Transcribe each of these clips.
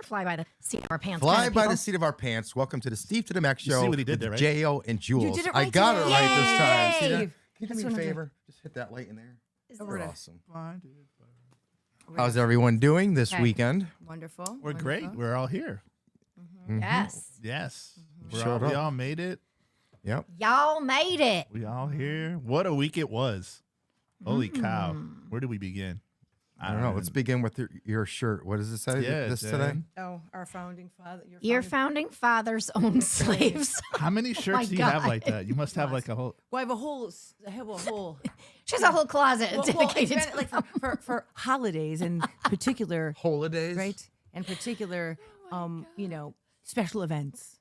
never fly by the seat of our pants. Fly kind of by the people. seat of our pants. Welcome to the Steve to the Max You show. see what he did with there, right? J.O. and Jules. You did it I right got today. it right this time. See Yay! that? Can you do That's me what a I'm favor? Just hit that light in there. You're awesome. How's everyone doing this Okay. weekend? Wonderful. We're great. We're all here. Yes. Yes. Showed We up. all made it. Yep. Y'all made it. We all here. What a week it was. Holy cow. Where do we begin? I don't know. Let's begin with your shirt. What does it say Yeah, this Jen. today? Oh, our founding father. Your founding fathers owned slaves. How many shirts do you have God. like that? You must have like a whole. Well, I have a whole. She has a whole closet Well, dedicated it's to like for holidays in particular, Holidays. right? And particular, special events.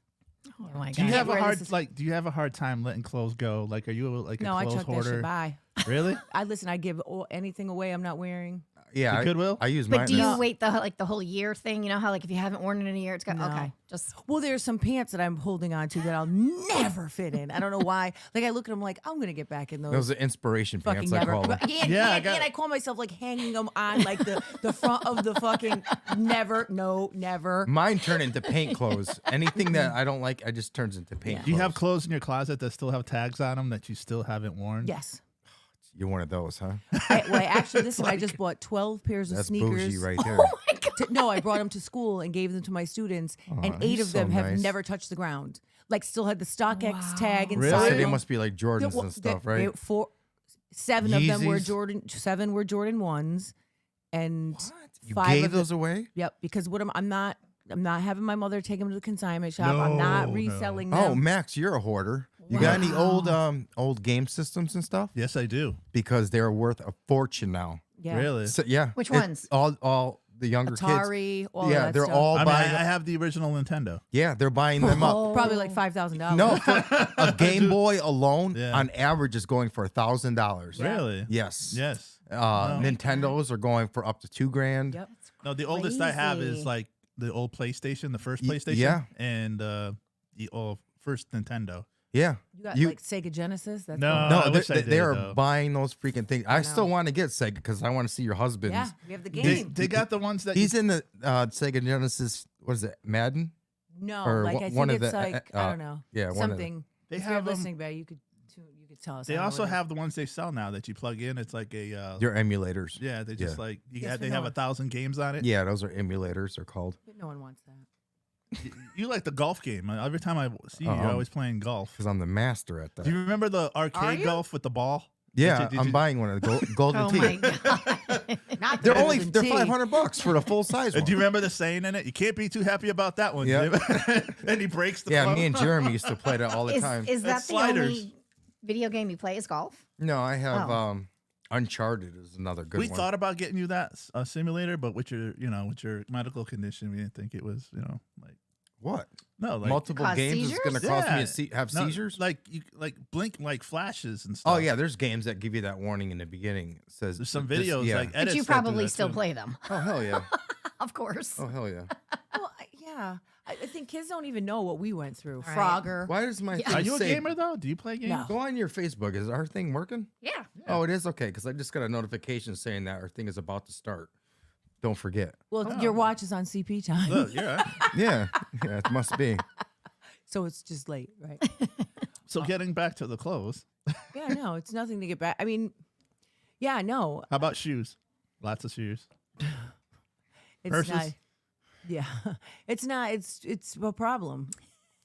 Oh my Do you God. have a Where this hard is- Do you have a hard time letting clothes go? Like, are you like a No, I clothes chuck that hoarder? shit by. Really? I listen. I give anything away I'm not wearing. Yeah. The Goodwill? I use But mine. do you No. wait the whole year thing? You know how like if you haven't worn it in a year, it's got No. okay. Just Well, there's some pants that I'm holding on to that I'll never fit in. I don't know why. Like I look at them like I'm gonna get back in those. Those are inspiration Fucking pants, I never. call them. Yeah, I and got- I call myself like hanging them on like the front of the fucking never. No, never. Mine turn into paint clothes. Anything that I don't like, I just turns into paint. Do you have clothes. clothes in your closet that still have tags on them that you still haven't worn? Yes. You're one of those, huh? Actually, listen, I just bought 12 pairs of That's sneakers. bougie right there. No, I brought them to school and gave them to my students, and 8 you're of them so have nice. never touched the ground. Like, still had the StockX tag inside. Really? So of they them. must be like Jordans and stuff, right? 7 of them were Yeezys? Jordan. 7 were Jordan 1s, and You 5 gave of them- those away? Yep, because I'm not having my mother take them to the consignment shop. I'm not No, reselling no. them. Oh, Max, you're a hoarder. You got any old game systems and stuff? Yes, I do. Because they're worth a fortune now. Yeah. Really? So yeah. Which it- ones? All the younger kids. Atari, all Yeah, that they're stuff. all I mean, buying. I have the original Nintendo. Yeah, they're buying them up. Probably like $5,000. No, for a Game Boy alone, Yeah. on average, is going for $1,000. Really? Yes. Yes. Nintendos are going for up to $2,000. Yep. No, the oldest I have is crazy. like the old PlayStation, the first Y- PlayStation, yeah. and the first Nintendo. Yeah. You got like Sega Genesis. That's No. all. No, I wish I they did, are though. buying those freaking things. I still know. want to get Sega because I want to see your husband's. Yeah, we have the They, game. they got the ones that He's in the Sega Genesis. What is it? Madden? No, or like one- I one think of it's the, like I don't know. yeah, one of the- something. They If have you're 'em- listening, babe, you could tell us. They I don't know also what it is. have the ones they sell now that you plug in. It's like a Your emulators. yeah. They just Yeah. like you Yes, got, we they know have it. 1,000 games on it. Yeah, those are emulators. They're called. But no one wants that. You like the golf game. Every time I see you, Oh, you're always playing golf. Because I'm the master at that. Do you remember the arcade you? golf with the ball? Yeah, Did you- I'm buying one of the golden oh tee. my God. Not They're the only golden they're tee. $500 for the full size one. Do you remember the saying in it? You can't be too happy about that one. Yeah. Jim. And he breaks the Yeah, club. me and Jeremy used to play that all the time. Is that That's the sliders. only video game you play? Is golf? No, I have Oh. Uncharted is another good We one. thought about getting you that simulator, but with your medical condition, we didn't think it was like What? no like Multiple Cause games is going to seizures? cause me Yeah. to have no, seizures? like you like blink like flashes and stuff. Oh yeah, there's games that give you that warning in the beginning. It says There's some this- videos yeah. like But edits you that do probably that, still too. play them, Oh hell yeah. of course. Oh hell yeah. Well, yeah. I think kids don't even know what we went through. Right. Frogger. Why does my thing Are you a say, gamer though? Do you play games? No. Go on your Facebook. Is our thing working? Yeah. Oh, it is okay because I just got a notification saying that our thing is about to start. Don't forget. Well, your watch is on CP time, Look, you're right. Yeah, yeah, it must be. so it's just late, right? So getting back to the clothes, Yeah, no, it's nothing to get back. I mean, yeah, no, how about shoes? Lots of shoes. it's Purses? not. Yeah, it's not. It's a problem.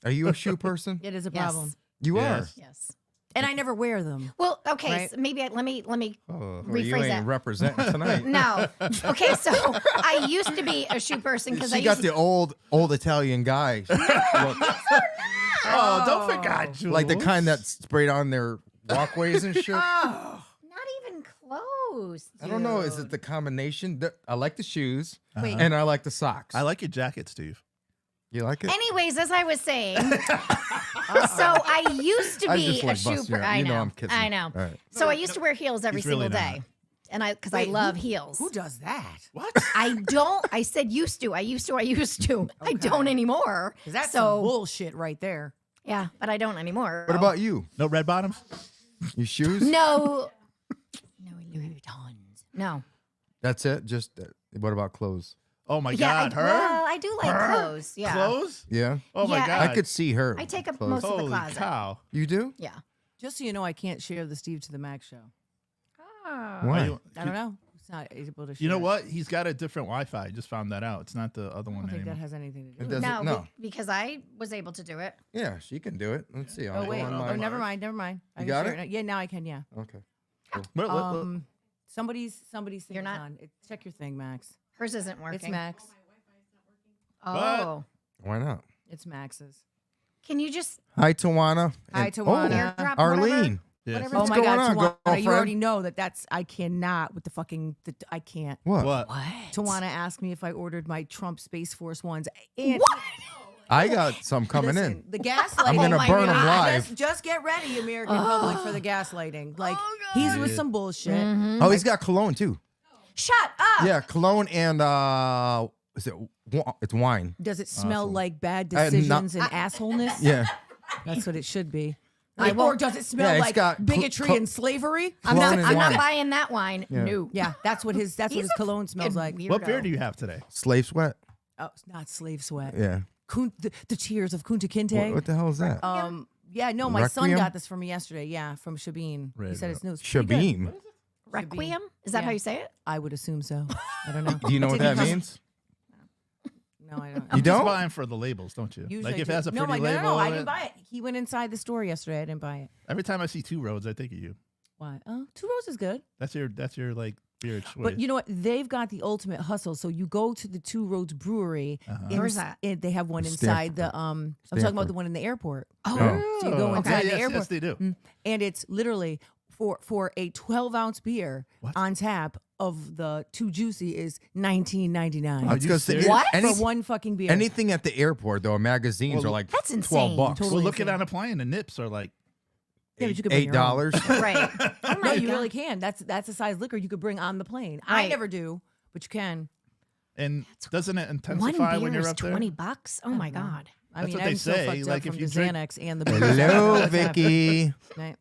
Are you a shoe person? It is a Yes. problem, You Yes. Yes. and I never wear them. Well, okay. Right. So maybe let me are. Oh, well, you rephrase ain't that. representing tonight. No. Okay, so I used to be a shoe person because I She got used the old Italian guy, look, Oh, don't forget, Jules. like the kind that sprayed on their walkways and shit. not even close. I don't know. Is dude. it the combination? I like the shoes, Wait. and I like the socks. I like your jacket, Steve. You like it? Anyways, as I was saying, so I used to I be just a like shoe busting person. you out. I You know know. I'm kidding. I know. All right. So I used to wear heels every He's really single not. day, and because I Wait, love heels. Who does that? What? I don't. I said used to. I used to. I don't anymore. 'Cause that's so some bullshit right there. yeah, but I don't anymore. What about you? No red bottoms? You shoes? no? No Louis Vuittons. No. That's it. Just what about clothes? Oh my Yeah, God, her? well, I do like clothes. Yeah. Clothes? Yeah. Oh my Yeah, God. I could see her. I take up clothes. most of the Holy closet. cow. You do? Yeah. Just so you know, I can't share the Steve to the Max show. Oh. Why? I don't know. It's not able to share. You know what? He's got a different Wi-Fi. I just found that out. It's not the other I one don't think anymore. that has anything to do It with it. doesn't. No, No. because I was able to do it. Yeah, she can do it. Let's see. Oh, I'll go wait. on Oh, mine. never mind. I can got share it? now. Yeah, now I can, yeah. Okay. Somebody's thing You're is not- on. Check your thing, Max. Hers isn't working. It's Max. Oh. Why not? It's Max's. Can you just Hi, Tawana. Hi, And- Tawana. Oh, airdrop Arlene. whatever? Yes. Whatever. Oh What's my going God, on, Tawana, you girlfriend? already know that's I cannot with the fucking I can't. What? What? Tawana asked me if I ordered my Trump Space Force ones. And I got some coming listen, in. The gaslighting. I'm gonna my burn them God. live. Just get ready, American public, for the gaslighting. Like he's with some bullshit. Oh, he's got cologne too. shut up? Yeah, cologne and is it? It's wine. Does it smell like bad I had decisions and assholeness? Yeah. That's what it should be. I Or won't- does it smell Yeah, it's like got bigotry cl- and slavery? I'm Cologne not. and I'm not wine. buying that wine. Yeah. No. Yeah, that's what his cologne smells like. What beer do you have today? Slave sweat. Oh, it's not slave sweat. Yeah. The tears of Kunta Kinte. What the hell is that? Yeah, no, my son Requiem? got this for me yesterday. Yeah, from Shabin. He Right, said right. it's new. It's pretty good. Shabim. Requiem? Is that Yeah. how you say it? I would assume so. I don't know. Do you know what that means? No, I don't. You Just don't? buying for the labels, don't you? Usually Like if I it has a do. pretty no, label. no, I on didn't it. buy it. He went inside the store yesterday. I didn't buy it. Every time I see Two Roads, I think of you. Why? Oh, Two Rows is good. That's your like beer choice. But you know what? They've got the ultimate hustle. So you go to the Two Roads Brewery. Where's that? They have one inside the I'm talking about Stanford. the one in the airport. Oh. So you go Oh, inside okay. the Yes, airport. yes, they do. And it's literally for a 12-ounce beer on tap of the Too Juicy is $19.99. Are It's you 'cause serious? What? any- For one fucking beer. anything at the airport though, magazines Well, are like That's insane. $12. Well, Totally look at insane. on a plane. The nips are like Yeah, but you could bring your own. $8. Right. Oh No, my you God. really can. That's a size liquor you could bring on the plane. I Right. never do, but you can. And doesn't it One intensify beer when you're is up there? $20. Oh my God. I That's mean, what they I'm so say, fucked like, up if from you the drink- Xanax and the booze. I don't know Hello, what's happening. Vicky. Right.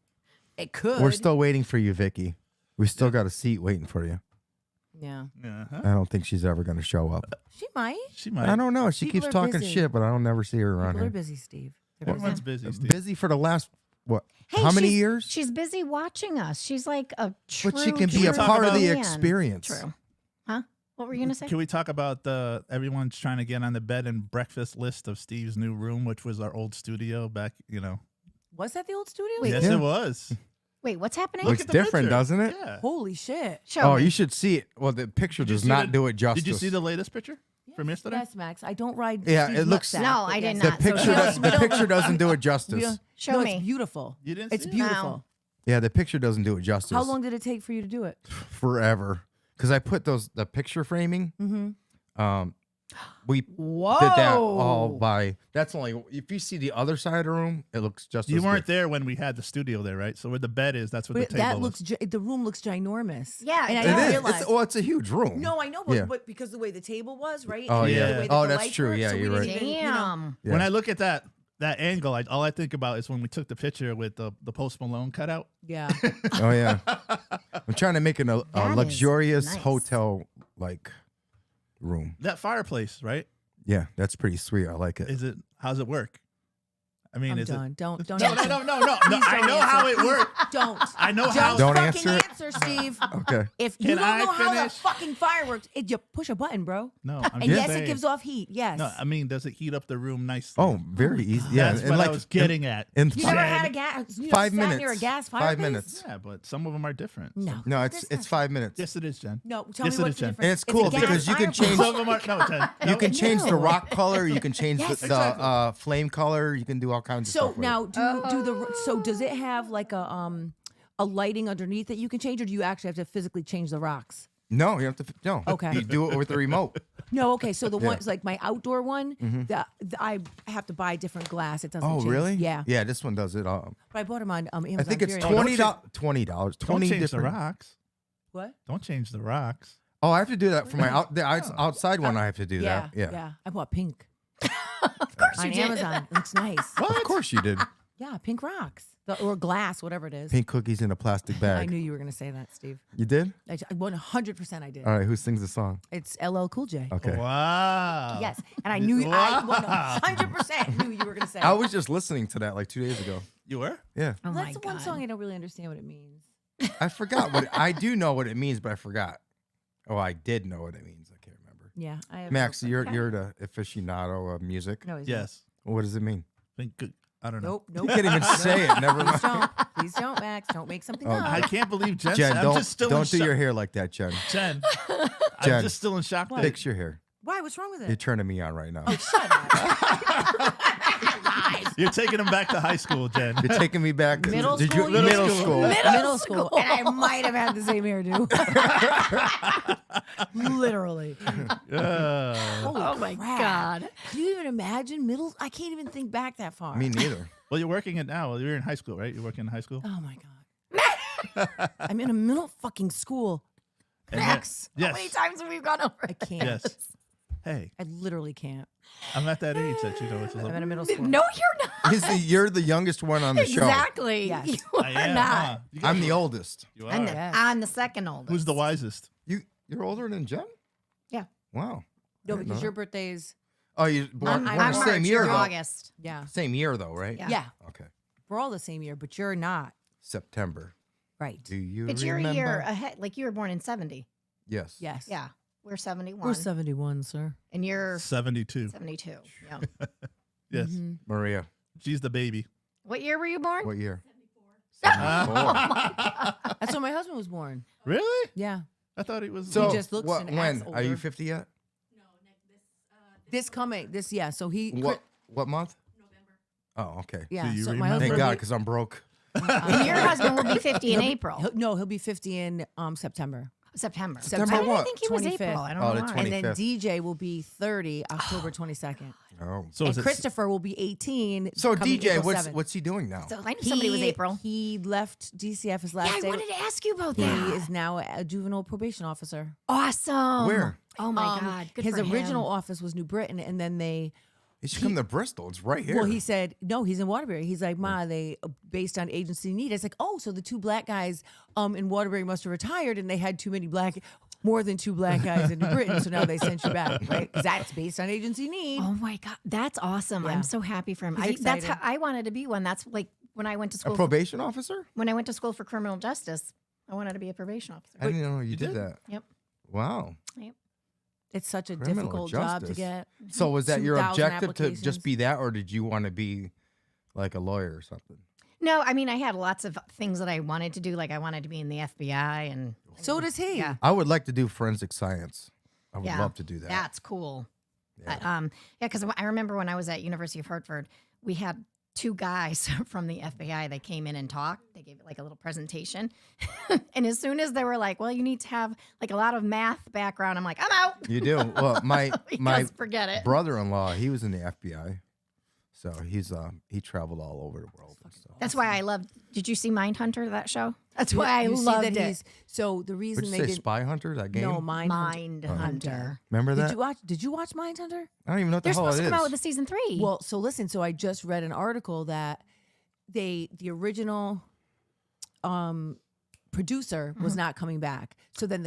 It could. We're still waiting for you, Vicky. We still got a seat waiting for you. Yeah. Uh-huh. I don't think she's ever going to show up. She might. She might. I don't know. She People keeps are talking busy. shit, but I don't never see her around People are here. busy, Steve. They're busy. Everyone's busy, Steve. Busy for the last what? Hey, How many she's- years? She's busy watching us. She's like a true. But she can be a true part of the fan. experience. True. Huh? What were you gonna say? Can we talk about the everyone's trying to get on the bed and breakfast list of Steve's new room, which was our old studio back, Was that the old studio? Wait, Yes, Yeah. it was. Wait, what's happening? Looks at the different, picture. doesn't it? Yeah. Holy shit. Show Oh, me. you should see it. Well, the picture Did you does see not the- do it justice. Did you see the latest picture from yesterday? Yes, Max. I don't ride. Yeah, Steve's it looks- nutsack, No, but I did yes. The not. So picture, we does, don't- the picture doesn't do it justice. Yeah. Show no, me. It's beautiful. You didn't It's see it? beautiful. Yeah, the picture doesn't do it justice. How long did it take for you to do it? Forever. Because I put the picture framing. Mm-hmm. We Whoa. did that all by. That's only if you see the other side of the room, it looks just. You as weren't good. there when we had the studio there, right? So where the bed is, that's what But the table that was. looks. The room looks ginormous. Yeah, and I it didn't It is. realize. It's a huge room. No, I know, but, Yeah. but because the way the table was, right? Oh, And yeah. the way that Oh, the that's lights true. were, Yeah, so we you're didn't right. even, you know- Damn. Yeah. When I look at that angle, all I think about is when we took the picture with the Post Malone cutout. Yeah. Oh yeah. I'm trying to make it a That is luxurious nice. hotel like room. That fireplace, right? Yeah, that's pretty sweet. I like it. How's it work? I mean, I'm is done. it? Don't No, answer. no. Please I don't know answer. how it works. Don't. I know how. Don't fucking answer it? Steve. Okay. If you Can don't I know how the finish? fucking fire works, you push a button, bro. No, I'm And just yes, saying. it gives off heat. Yes. No, I mean, does it heat up the room nicely? Oh, very easy. Yeah, That's and what like I was getting at. in you never Jen. had a gas. You 5 never sat minutes. near a gas 5 fireplace? minutes. Yeah, but some of them are different. No. No, it's 5 minutes. Yes, it is, Jen. No. Tell Yes, me it what's is, the Jen. difference. And it's a cool gas because you can fireplace. change- Some of them are no, Jen. You No, can change the No. rock color. You can change Yes. the flame color. You can do all kinds of So stuff. with it. now, does it have like a lighting underneath that you can change, or do you actually have to physically change the rocks? No, you have to. No. Okay. You do it with the remote. No, okay. So the Yeah. one's like my outdoor one, I have to buy different glass. It doesn't. Oh, change. really? Yeah. Yeah, this one does it. But I bought them on Amazon. I think it's Very nice. $20. Don't 20 change different. the rocks. What? Don't change the rocks. Oh, I have to do that for my outside one. I have to do Yeah, that. Yeah. I bought pink Of course on you did. Amazon. It looks nice. Of course you did. Yeah, pink rocks or glass, whatever it is. Pink cookies in a plastic bag. I knew you were going to say that, Steve. You did? 100% I did. All right. Who sings the song? It's LL Cool J. Okay. Wow. Yes, and I knew Wow. I 100% knew you were going to say. I was just listening to that like 2 days ago. You were? Yeah. Oh my That's the one God. song I don't really understand what it means. I forgot what I do know what it means, but I forgot. Oh, I did know what it means. I can't remember. Yeah, I have Max, no- you're the aficionado of music. No, he's Yes. What does it mean? Pink coo- I don't not. know. Nope. You can't even say it. Never Please mind. don't. Please don't, Max. Don't make something Oh, up. I can't believe Jen. Jen, I'm don't just still in don't do shock. your hair like that, Jen. Jen. I'm Jen. just still in shock. that- Fix your hair. Why? What's wrong with it? You're turning me on right now. Shut up. You're taking him back to high school, Jen. You're taking me back. Middle Did school, You, you middle mean? school. Middle school. And I might have had the same hairdo. Literally. Holy Oh my crap. God. Can you even imagine middle? I can't even think back that far. Me neither. Well, you're working it now. Well, you're in high school, right? You're working in high school. Oh my God. I'm in a middle fucking school. And Max, yes. how many times have we gone over I can't. Yes. Hey, I literally can't. I'm at that age that you know it's I'm a in a middle school. No, you're not. You're the youngest one on the Exactly. Yes. You I are am, not. huh? You show. I'm guys the are- oldest. You I'm are. the, Yes. I'm the second oldest. Who's the wisest? You're older than Jen? Yeah. Wow. No, I didn't because know your that. birthday is Oh, you born, I'm born the March, same year you're though. August. yeah. Same year though, right? Yeah. Yeah. Okay. We're all the same year, but you're not. September. Right. Do you But you're remember? a year ahead. Like you were born in 70. Yes. Yes. Yeah. We're 71. We're 71, sir. And you're 72. 72. Yeah. Yes. Mhm. Maria, She's the baby. What year were you born? what year? That's when my husband was born. Really? Yeah. I thought he was. So just looks what, and when? acts Are you older. 50 yet? Yeah. So he. What month? November. Oh, okay. Yeah. you So my remember? husband. Thank God, will because I'm broke. And your husband will be 50 in April. He'll be 50 in September. September. September Why did I what? think he was 25th. April. I don't Oh, know the why. 20th. And then 25th. DJ will be 30 October 22nd. Oh. So And is it? Christopher will be 18. So coming DJ, April what's 7th. what's he doing now? So I knew somebody was April. He left DCF his last Yeah, I day. wanted to ask you about He that. is now a juvenile probation officer. Awesome. Where? Oh my God. Good his for him. original office was New Britain, and then they. He should come to Bristol. It's right here. Well, he said no. He's in Waterbury. He's like, Ma, they based on agency need. It's like, oh, so the two black guys in Waterbury must have retired, and they had more than two black guys in New Britain, so now they sent you back, right? 'Cause that's based on agency need. Oh my God. That's awesome. Yeah. I'm so happy for him. He's That's how excited. I wanted to be one. That's like when I went to a school. probation officer? When I went to school for criminal justice, I wanted to be a probation officer. I didn't know you did did? that. Yep. Wow. Yep. It's such a Criminal difficult job to justice. get. So was that your 2,000 objective to applications. just be that, or did you want to be like a lawyer or something? No, I mean, I had lots of things that I wanted to do. Like I wanted to be in the FBI and So does he. Yeah. I would like to do forensic science. I would Yeah. love to do that. that's cool. Yeah. Yeah, because I remember when I was at University of Hartford, we had two guys from the FBI that came in and talked. They gave like a little presentation. And as soon as they were like, well, you need to have like a lot of math background, I'm like, I'm out. You do. Well, my Yes, forget it. brother-in-law, he was in the FBI, so he traveled all over the world and stuff. That's why I loved. Did you see Mindhunter, that show? That's why I You see loved that it. he's so the Would reason you they say did Spy Hunter? That game? no Mindhunter. Mindhunter. Remember that? Did you watch Mindhunter? I don't even know what the They're hell supposed it to is. come out with a season 3. Well, so listen, so I just read an article that the original producer was not coming back. So then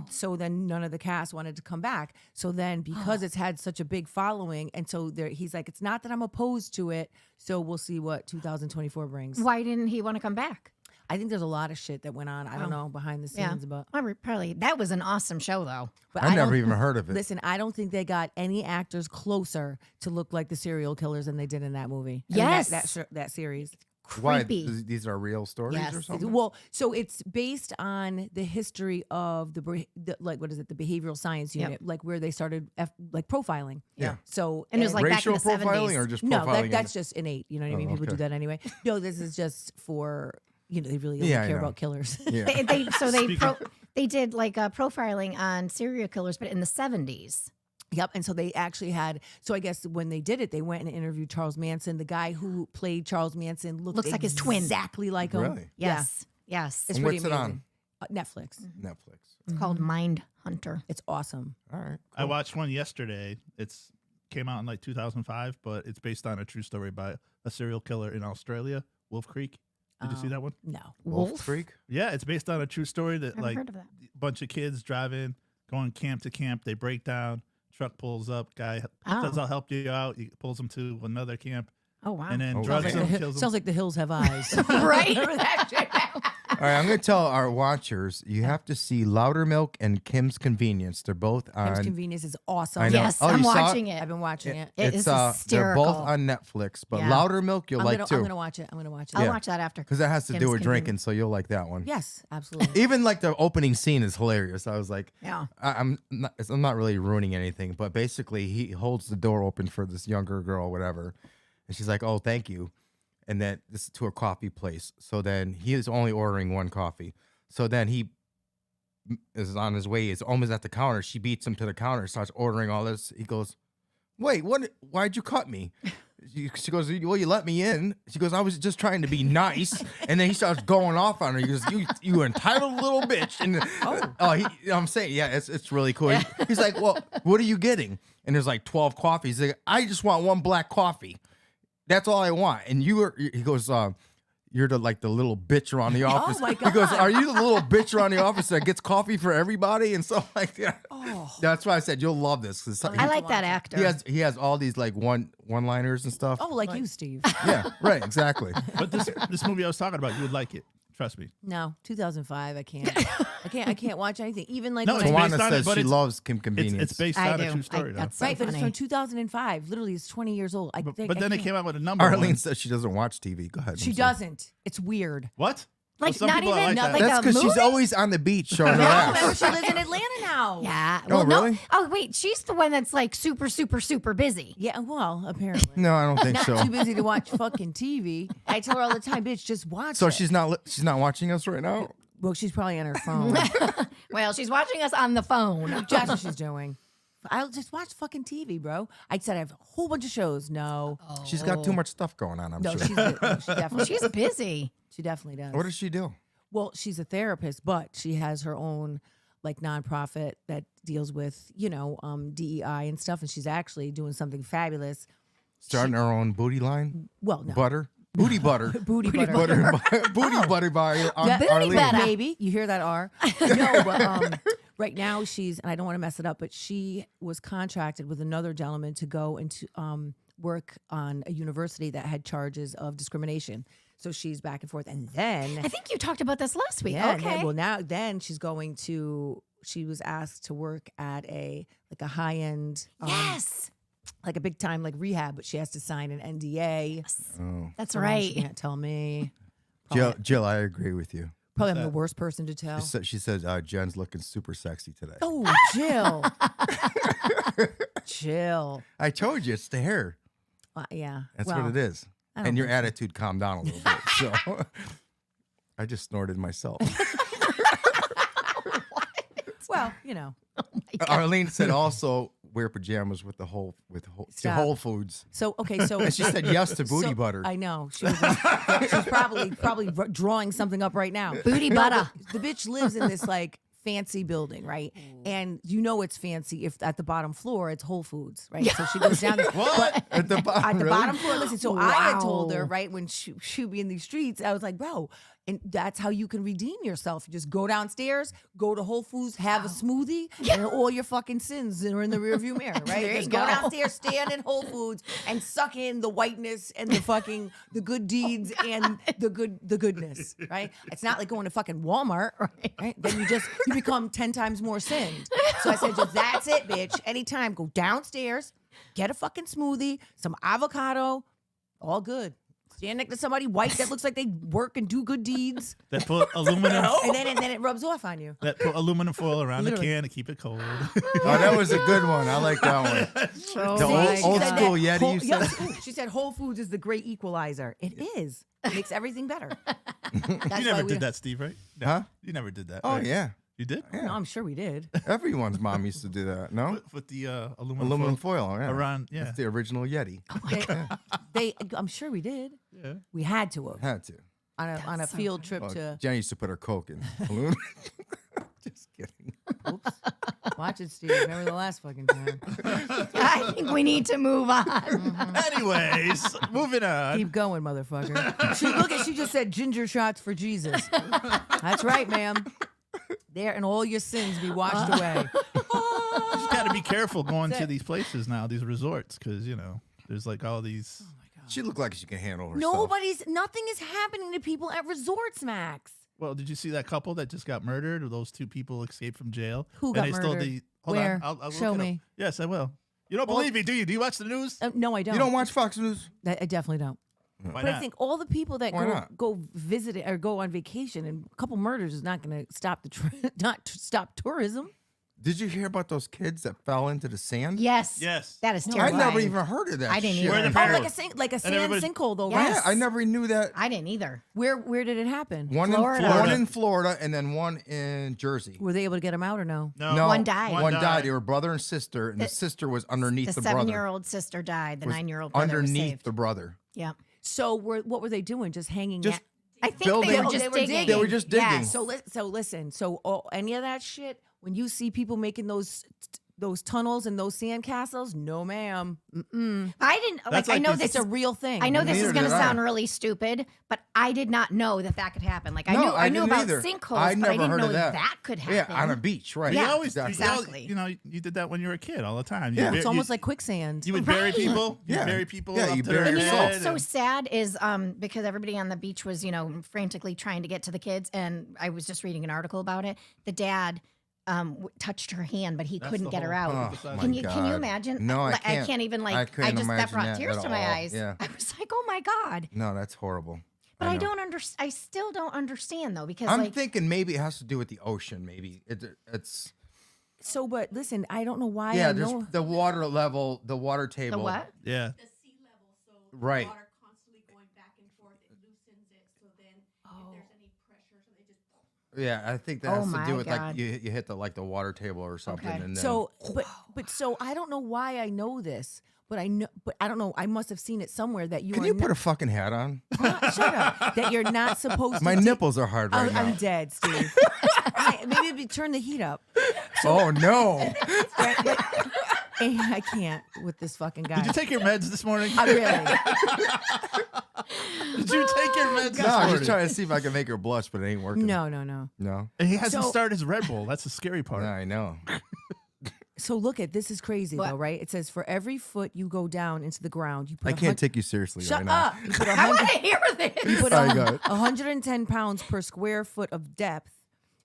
so then none of the cast wanted to come back. So then because it's had such a big following, and so he's like, it's not that I'm opposed to it. So we'll see what 2024 brings. Why didn't he want to come back? I think there's a lot of shit that went on. I don't know behind the Yeah. scenes, but Probably. That was an awesome show, though. but I don't- never even heard of it. Listen, I don't think they got any actors closer to look like the serial killers than they did in that movie. I mean, Yes. that series. Why? Creepy. These are real stories Yes. or something? Well, so it's based on the history of the like what is it, the behavioral science Yep. unit, like where they started like profiling. Yeah. So And it was like back in Racial the 70s. profiling or just no, profiling? that's just innate. You know what I mean? Oh, People do okay. that anyway. No, this is just for they really only Yeah, I care know. about killers. yeah. They did like profiling on serial killers, but in the 70s. Yep. And so they actually had, so I guess when they did it, they went and interviewed Charles Manson. The guy who played Charles Manson Looks like his twin. Exactly like him. Really? Yes. Yes. It's And pretty what's it amazing. on? Netflix. Netflix. It's called Mind Hunter. It's awesome. All right. I watched one yesterday. It's came out in like 2005, but it's based on a true story by a serial killer in Australia, Wolf Creek. Did you see that one? No. Wolf Creek. Yeah, it's based on a true story that Never like heard of that. a bunch of kids driving, going camp to camp. They break down. Truck pulls up. Guy says, Oh. "I'll help you out." He pulls them to another camp, Oh wow. and then Oh, drugs okay. them, kills them. Sounds like the hills have eyes. Right? Remember that shit? All right, I'm going to tell our watchers you have to see Loudermilk and Kim's Convenience. They're both Kim's on. Convenience is awesome. I know. Yes, Oh, I'm you saw it? watching it. I've been watching it. It is They're hysterical. both on Netflix, but Yeah. Loudermilk you'll I'm like gonna, too. I'm gonna watch it. I'm gonna watch it. I'll Yeah. watch that after. Because that has to Kim's do with drinking, Convenience. so you'll like that one. Yes, absolutely. Even like the opening scene is hilarious. I was like, Yeah. I'm not really ruining anything, but basically he holds the door open for this younger girl, whatever, and she's like, "Oh, thank you," and then this is to a coffee place. So then he is only ordering one coffee. So then he is on his way. Is almost at the counter. She beats him to the counter, starts ordering all this. He goes, "Wait, what? Why'd you cut me?" She goes, "Well, you let me in." She goes, "I was just trying to be nice." And then he starts going off on her. He goes, "You entitled little bitch." And I'm saying, yeah, it's really cool. He's like, "Well, what are you getting?" And there's like 12 coffees. He's like, "I just want one black coffee. That's all I want." And he goes, "You're the little bitch around the office." my He goes, God. "Are you the little bitch around the office that gets coffee for everybody?" And so like that. Oh. That's why I said you'll love this. 'Cause I like that actor. he has all these like one-liners and stuff. Oh, like you, Steve. Yeah, right, exactly. But this movie I was talking about, you would like it. Trust me. No, 2005. I can't. I can't watch anything. Even like No, when it's I, based Tawana on it, says but she it's- loves Kim Convenience. It's based I on do. a true story. though. That's so right, but it's funny. from 2005. Literally, it's 20 years old. But I then it can't. came out with a number. Arlene one. says she doesn't watch TV. Go ahead. She I'm sorry. doesn't. It's weird. What? Like, Some not people are even- like no, that. like That's a because she's movie? always on the beach showing her No, remember ass. she lives in Atlanta now. Yeah. Oh, Well, no. really? Oh, wait. She's the one that's like super, super, super busy. Yeah, well, apparently. No, I don't think Not so. too busy to watch fucking TV. I tell her all the time, bitch, just watch So it. she's not watching us right now. Well, she's probably on her phone. Well, she's watching us on the phone. That's what she's doing. I'll just watch fucking TV, bro. I said I have a whole bunch of shows. No. She's got too much stuff going on. I'm No, sure. she definitely, She's busy. she definitely does. What does she do? Well, she's a therapist, but she has her own like nonprofit that deals with, DEI and stuff. And she's actually doing something fabulous. Starting her own booty line, Well, no. butter, booty butter, Booty butter. booty butter by That- Arlene. butter. Maybe you hear that R. No, but right now she's, and I don't want to mess it up, but she was contracted with another gentleman to go into work on a university that had charges of discrimination. So she's back and forth, and then I think you talked about this last week. yeah, and okay. then she's going to. She was asked to work at a high end, Yes. like a big time like rehab, but she has to sign an NDA. Oh. That's So right. She can't tell me. Jill, I agree with you. Probably I'm the worst person to tell. She said Jen's looking super sexy today. Oh, Jill. Jill. I told you it's the hair. Yeah. That's well, what it is. I don't And your think so. attitude calmed down a little bit. So I just snorted myself. Well, Arlene said also wear pajamas with to Stop. Whole Foods. So okay, so And she said yes to booty so- butter. I know she's probably drawing something up right now. Booty No, butter. but the bitch lives in this like fancy building, right? And it's fancy if at the bottom floor it's Whole Foods, right? So she goes down there. What? At the bottom, At the really? bottom floor, listen. So I had told her Wow. right when she would be in these streets, I was like, bro, and that's how you can redeem yourself. You just go downstairs, go to Whole Foods, have a smoothie, and all your fucking sins are in the rearview mirror, right? There you Just go go. downstairs, stand in Whole Foods, and suck in the whiteness and the good deeds and the goodness, right? It's not like going to fucking Walmart, right? Then you become 10 times more sinned. So I said, just that's it, bitch. Anytime, go downstairs, get a fucking smoothie, some avocado, all good. Stand next to somebody white that looks like they work and do good deeds, That put aluminum. and then it rubs off on you. That put aluminum foil around Literally. the can to keep it cold. Oh, that was a good one. I like that one. Oh The my old God. school Yeti, you Yeah, said? she said Whole Foods is the great equalizer. It is. It makes everything better. That's You why never we- did that, Steve, right? No, Huh? You never did that. Oh, right? yeah. You did? Yeah. No, I'm sure we did. Everyone's mom used to do that. No? With the aluminum, Aluminum foil. foil. Yeah. Around, yeah. That's the original Yeti. I'm sure we did. Yeah. We had to have Had to. on a so field trip Well, to. Jen used to put her Coke in aluminum. Just kidding. Oops. Watch it, Steve. Remember the last fucking time. I think we need to move on. Anyways, moving on. Keep going, motherfucker. She just said ginger shots for Jesus. That's right, ma'am. There, and all your sins be washed away. You just got to be careful going That's to it. these places now, these resorts, because there's like all these. She looked like she can handle herself. Nothing is happening to people at resorts, Max. Well, did you see that couple that just got murdered? Or those two people escaped from jail? Who And got they stole murdered? Hold Where? on, I'll Show look it up. me. Yes, I will. You don't believe me, do you? Do you watch the news? No, I don't. You don't watch Fox News? I definitely don't. Why But not? I think all the people that Why not? go visit it or go on vacation, and a couple murders is not going to stop stop tourism. Did you hear about those kids that fell into the sand? Yes. Yes. That is No, I terrible. never even heard of that. I didn't shit. either. Where the Oh, parents- like a sand everybody- sinkhole, though, Yes. right? Yeah, I never knew that. I didn't either. Where did it happen? One Florida. in Florida and then one in Jersey. Were they able to get them out or no? No. One died. One died. They were brother and sister, and the sister was underneath The the brother. 7-year-old sister died. The Was 9-year-old brother was underneath saved. the brother. Yeah. So what were they doing? Just hanging? Just I think Building- they were Oh, just they were digging. digging. They were just digging. Yes. So listen. So any of that shit. When you see people making those tunnels and those sand castles, no, ma'am. Mm-mm. I didn't That's I like know this- this It's a is real thing. I know this Neither is going to did I. sound really stupid, but I did not know that could happen. Like I No, knew I knew didn't about either. sinkholes, I but never I didn't heard know of that. could Yeah, happen. on a beach, right? You Yeah, always, exactly. you did that when you were a kid all the time. Yeah. It's almost like quicksand. you would bury Right. people. You Yeah. bury people. Yeah, up you to bury their And you know yourself. what's head so sad is because everybody on the beach was, frantically trying to get to the kids, and I was just reading an article about it. The dad touched her hand, but he That's couldn't the get her whole out. point. Oh, Can my you God. imagine? No, I Like, can't. can't even I couldn't that imagine brought that tears at to my all. eyes. Yeah. I was like, oh my God. No, that's horrible. But I know. don't understand. I still don't understand though, because I'm like thinking maybe it has to do with the ocean. Maybe it's So, but listen, I don't know why. yeah. I There's know. the water level, the water table. the what? Yeah. the sea level, so Right. the water constantly going back and forth, it loosens it. So then, if there's any pressure, so they just Yeah, I think that Oh has to my do with God. like you hit the water table or something, Okay. and then So, so I don't know why I know this, but I don't know. I must have seen it somewhere that you can are you not, put a fucking hat on? shut up. That you're not supposed to. My dig- nipples are hard right I'm now. dead, Steve. Maybe turn the heat up. Oh no! I can't with this fucking guy. Did you take your meds this morning? I really. Did you take your meds this No, I'm morning? just trying to see if I can make her blush, but it ain't working. No. No. And he hasn't So- started his Red Bull. That's the scary part. Yeah, I know. So look at this is crazy What? though, right? It says for every foot you go down into the ground, you put I a can't take you seriously Shut right now. up. You put I 100 want to hear this. You put Sorry, go ahead. 110 pounds per square foot of depth.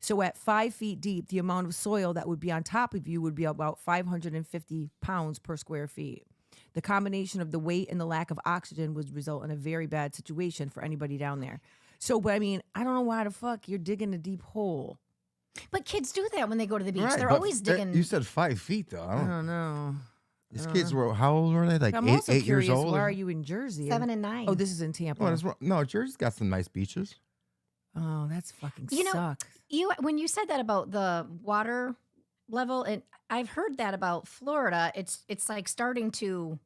So at 5 feet deep, the amount of soil that would be on top of you would be about 550 pounds per square feet. The combination of the weight and the lack of oxygen would result in a very bad situation for anybody down there. So, but I mean, I don't know why the fuck you're digging a deep hole. But kids do that when they go to the beach. Right, They're but always digging. You said 5 feet though. I I don't. don't know. These kids were how old were they? Like I'm eight, also 8 curious, years old. why or- are you in Jersey? 7 and 9. Oh, this is in Tampa. What is wrong? No, Jersey's got some nice beaches. Oh, that's fucking You know, sucks. When you said that about the water level, and I've heard that about Florida. It's like starting to.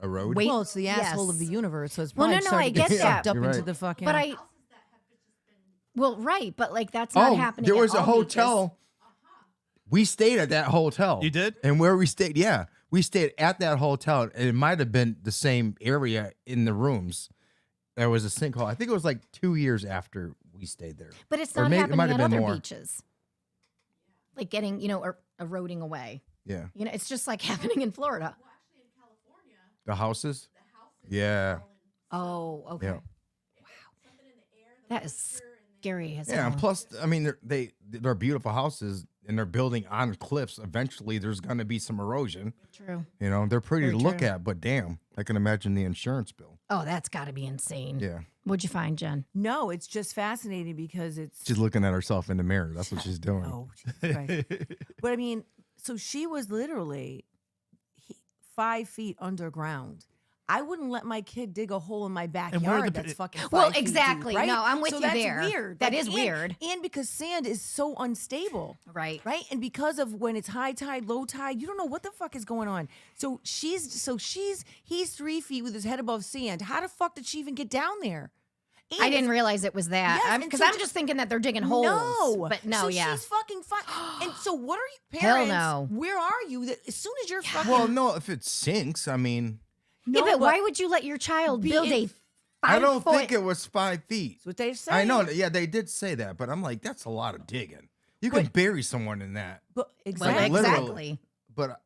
A road. Wait, Well, it's the asshole of the yes. universe, so it's Well, probably no, starting I to get get sucked that. up You're into right. the fucking. But I. Well, right, but like that's not Oh, happening. there at was a all beaches. hotel. We stayed at that hotel. You did? And where we stayed, yeah, we stayed at that hotel, and it might have been the same area in the rooms. There was a sinkhole. I think it was like 2 years after we stayed there. But it's Or not maybe- it happening might have at been other more. beaches. Like getting, eroding away. Yeah, It's just like happening in Florida. the houses. Yeah, Oh, okay. yeah, Wow. That is scary as yeah. And hell. plus, I mean, they're beautiful houses, and they're building on cliffs. Eventually, there's going to be some erosion. True. They're pretty Very to look true. at, but damn, I can imagine the insurance bill. Oh, that's got to be insane. Yeah, What'd you find, Jen? No, it's just fascinating because it's. she's looking at herself in the mirror. That's what she's doing. Oh, Jesus Christ. But I mean, so she was literally 5 feet underground. I wouldn't let my kid dig a hole in my where backyard the- that's fucking 5 Well, feet exactly. deep, right? No, I'm with so you that's there. weird. That is and- weird. And because sand is so unstable. Right. Right? And because of when it's high tide, low tide, you don't know what the fuck is going on. So he's 3 feet with his head above sand. How the fuck did she even get down there? I didn't realize it was that. Yes, and Because so I'm just thinking that they're digging holes. No, But no, so yeah. she's fucking fine. And so, what are you Hell parents? no. Where are you? That as soon as you're fucking, Well, no, if it sinks, I mean, Yeah, no, but why would you let your child Be build in- a 5 I don't foot? think it was 5 feet. That's what they say. I know. Yeah, they did say that, but I'm like, that's a lot of digging. You can bury someone in that. But Well, exactly. literally. exactly. But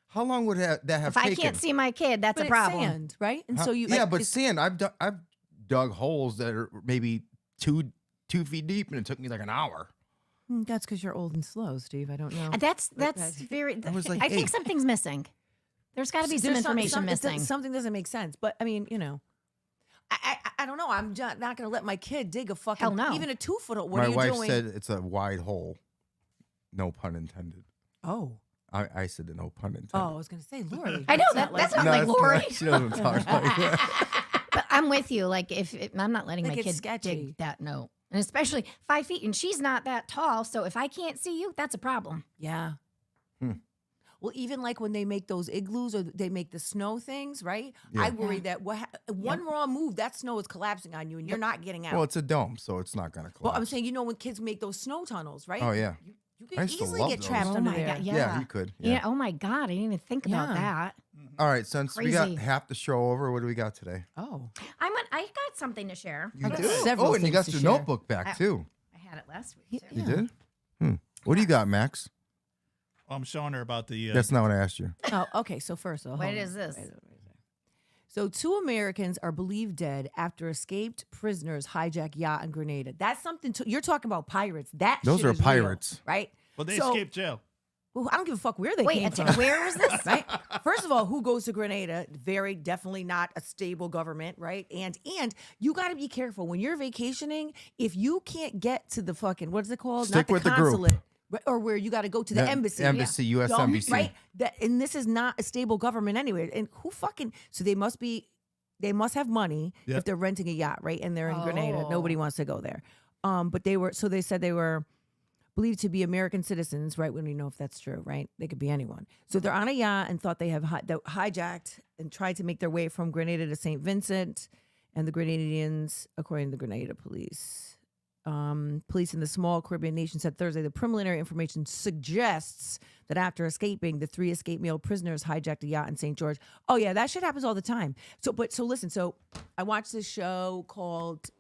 how long would that have If I taken? can't see my kid, that's But a it's problem. sand, right? And Huh? so you, yeah, like, but it's- sand. I've dug holes that are maybe 2 feet deep, and it took me like an hour. That's because you're old and slow, Steve. I don't know. That's that's- very. I was like I think 8. something's missing. There's got to be some There's information missing. Something doesn't make sense. But I mean, I don't know. I'm not going to let my kid dig a fucking Hell no. even a 2 foot. What My are you wife doing? said it's a wide hole. No pun intended. Oh, I said no pun intended. I was going to say, Lori. I know it's that. not That's like- not like it's Lori. She doesn't talk like that. But I'm with you. Like, if I'm not letting Like, my it's kid sketchy. dig that note, and especially 5 feet, and she's not that tall. So if I can't see you, that's a problem. Yeah. Hmm. Well, even like when they make those igloos or they make the snow things, right? Yeah. I worry that one wrong move, that snow is collapsing on you and you're not getting out. Well, it's a dome, so it's not gonna collapse. Well, I'm saying, when kids make those snow tunnels, right? Oh, yeah. You I can used to easily love get those. trapped Oh under my there. God, yeah, you could. Yeah. Yeah. Oh my God, I didn't even think about Yeah. that. All right, since we got Crazy. half the show over, what do we got today? Oh. I got something to share. You I got did. several Oh, and you things got to your share. notebook back too. I had it last week. Too. You Yeah. did? What do you got, Max? I'm showing her about the. That's not what I asked you. Oh, okay. So first, What is this? So 2 Americans are believed dead after escaped prisoners hijack yacht in Grenada. That's something. You're talking about pirates. Those shit are is real, pirates. right? Well, they So- escaped jail. Well, I don't give a fuck where they Wait, came a from. where was this? Right. First of all, who goes to Grenada? Very definitely not a stable government, right? And you got to be careful when you're vacationing. If you can't get to the fucking what is it called? Stick not with the the group. consulate, right, or where you got to go to the Yeah, embassy. embassy, US Don't- embassy. right? And this is not a stable government anyway. And who fucking? So they must have money Yep. if they're renting a yacht, right? And they're in Grenada. Oh. Nobody wants to go there. But they said they were believed to be American citizens, right? When we know if that's true, right? They could be anyone. So they're on a yacht and thought they hijacked and tried to make their way from Grenada to St. Vincent. And the Grenadians, according to the Grenada police, police in the small Caribbean nation said Thursday the preliminary information suggests that after escaping, the 3 escaped male prisoners hijacked a yacht in St. George. Oh yeah, that shit happens all the time. So listen. So I watched this show called.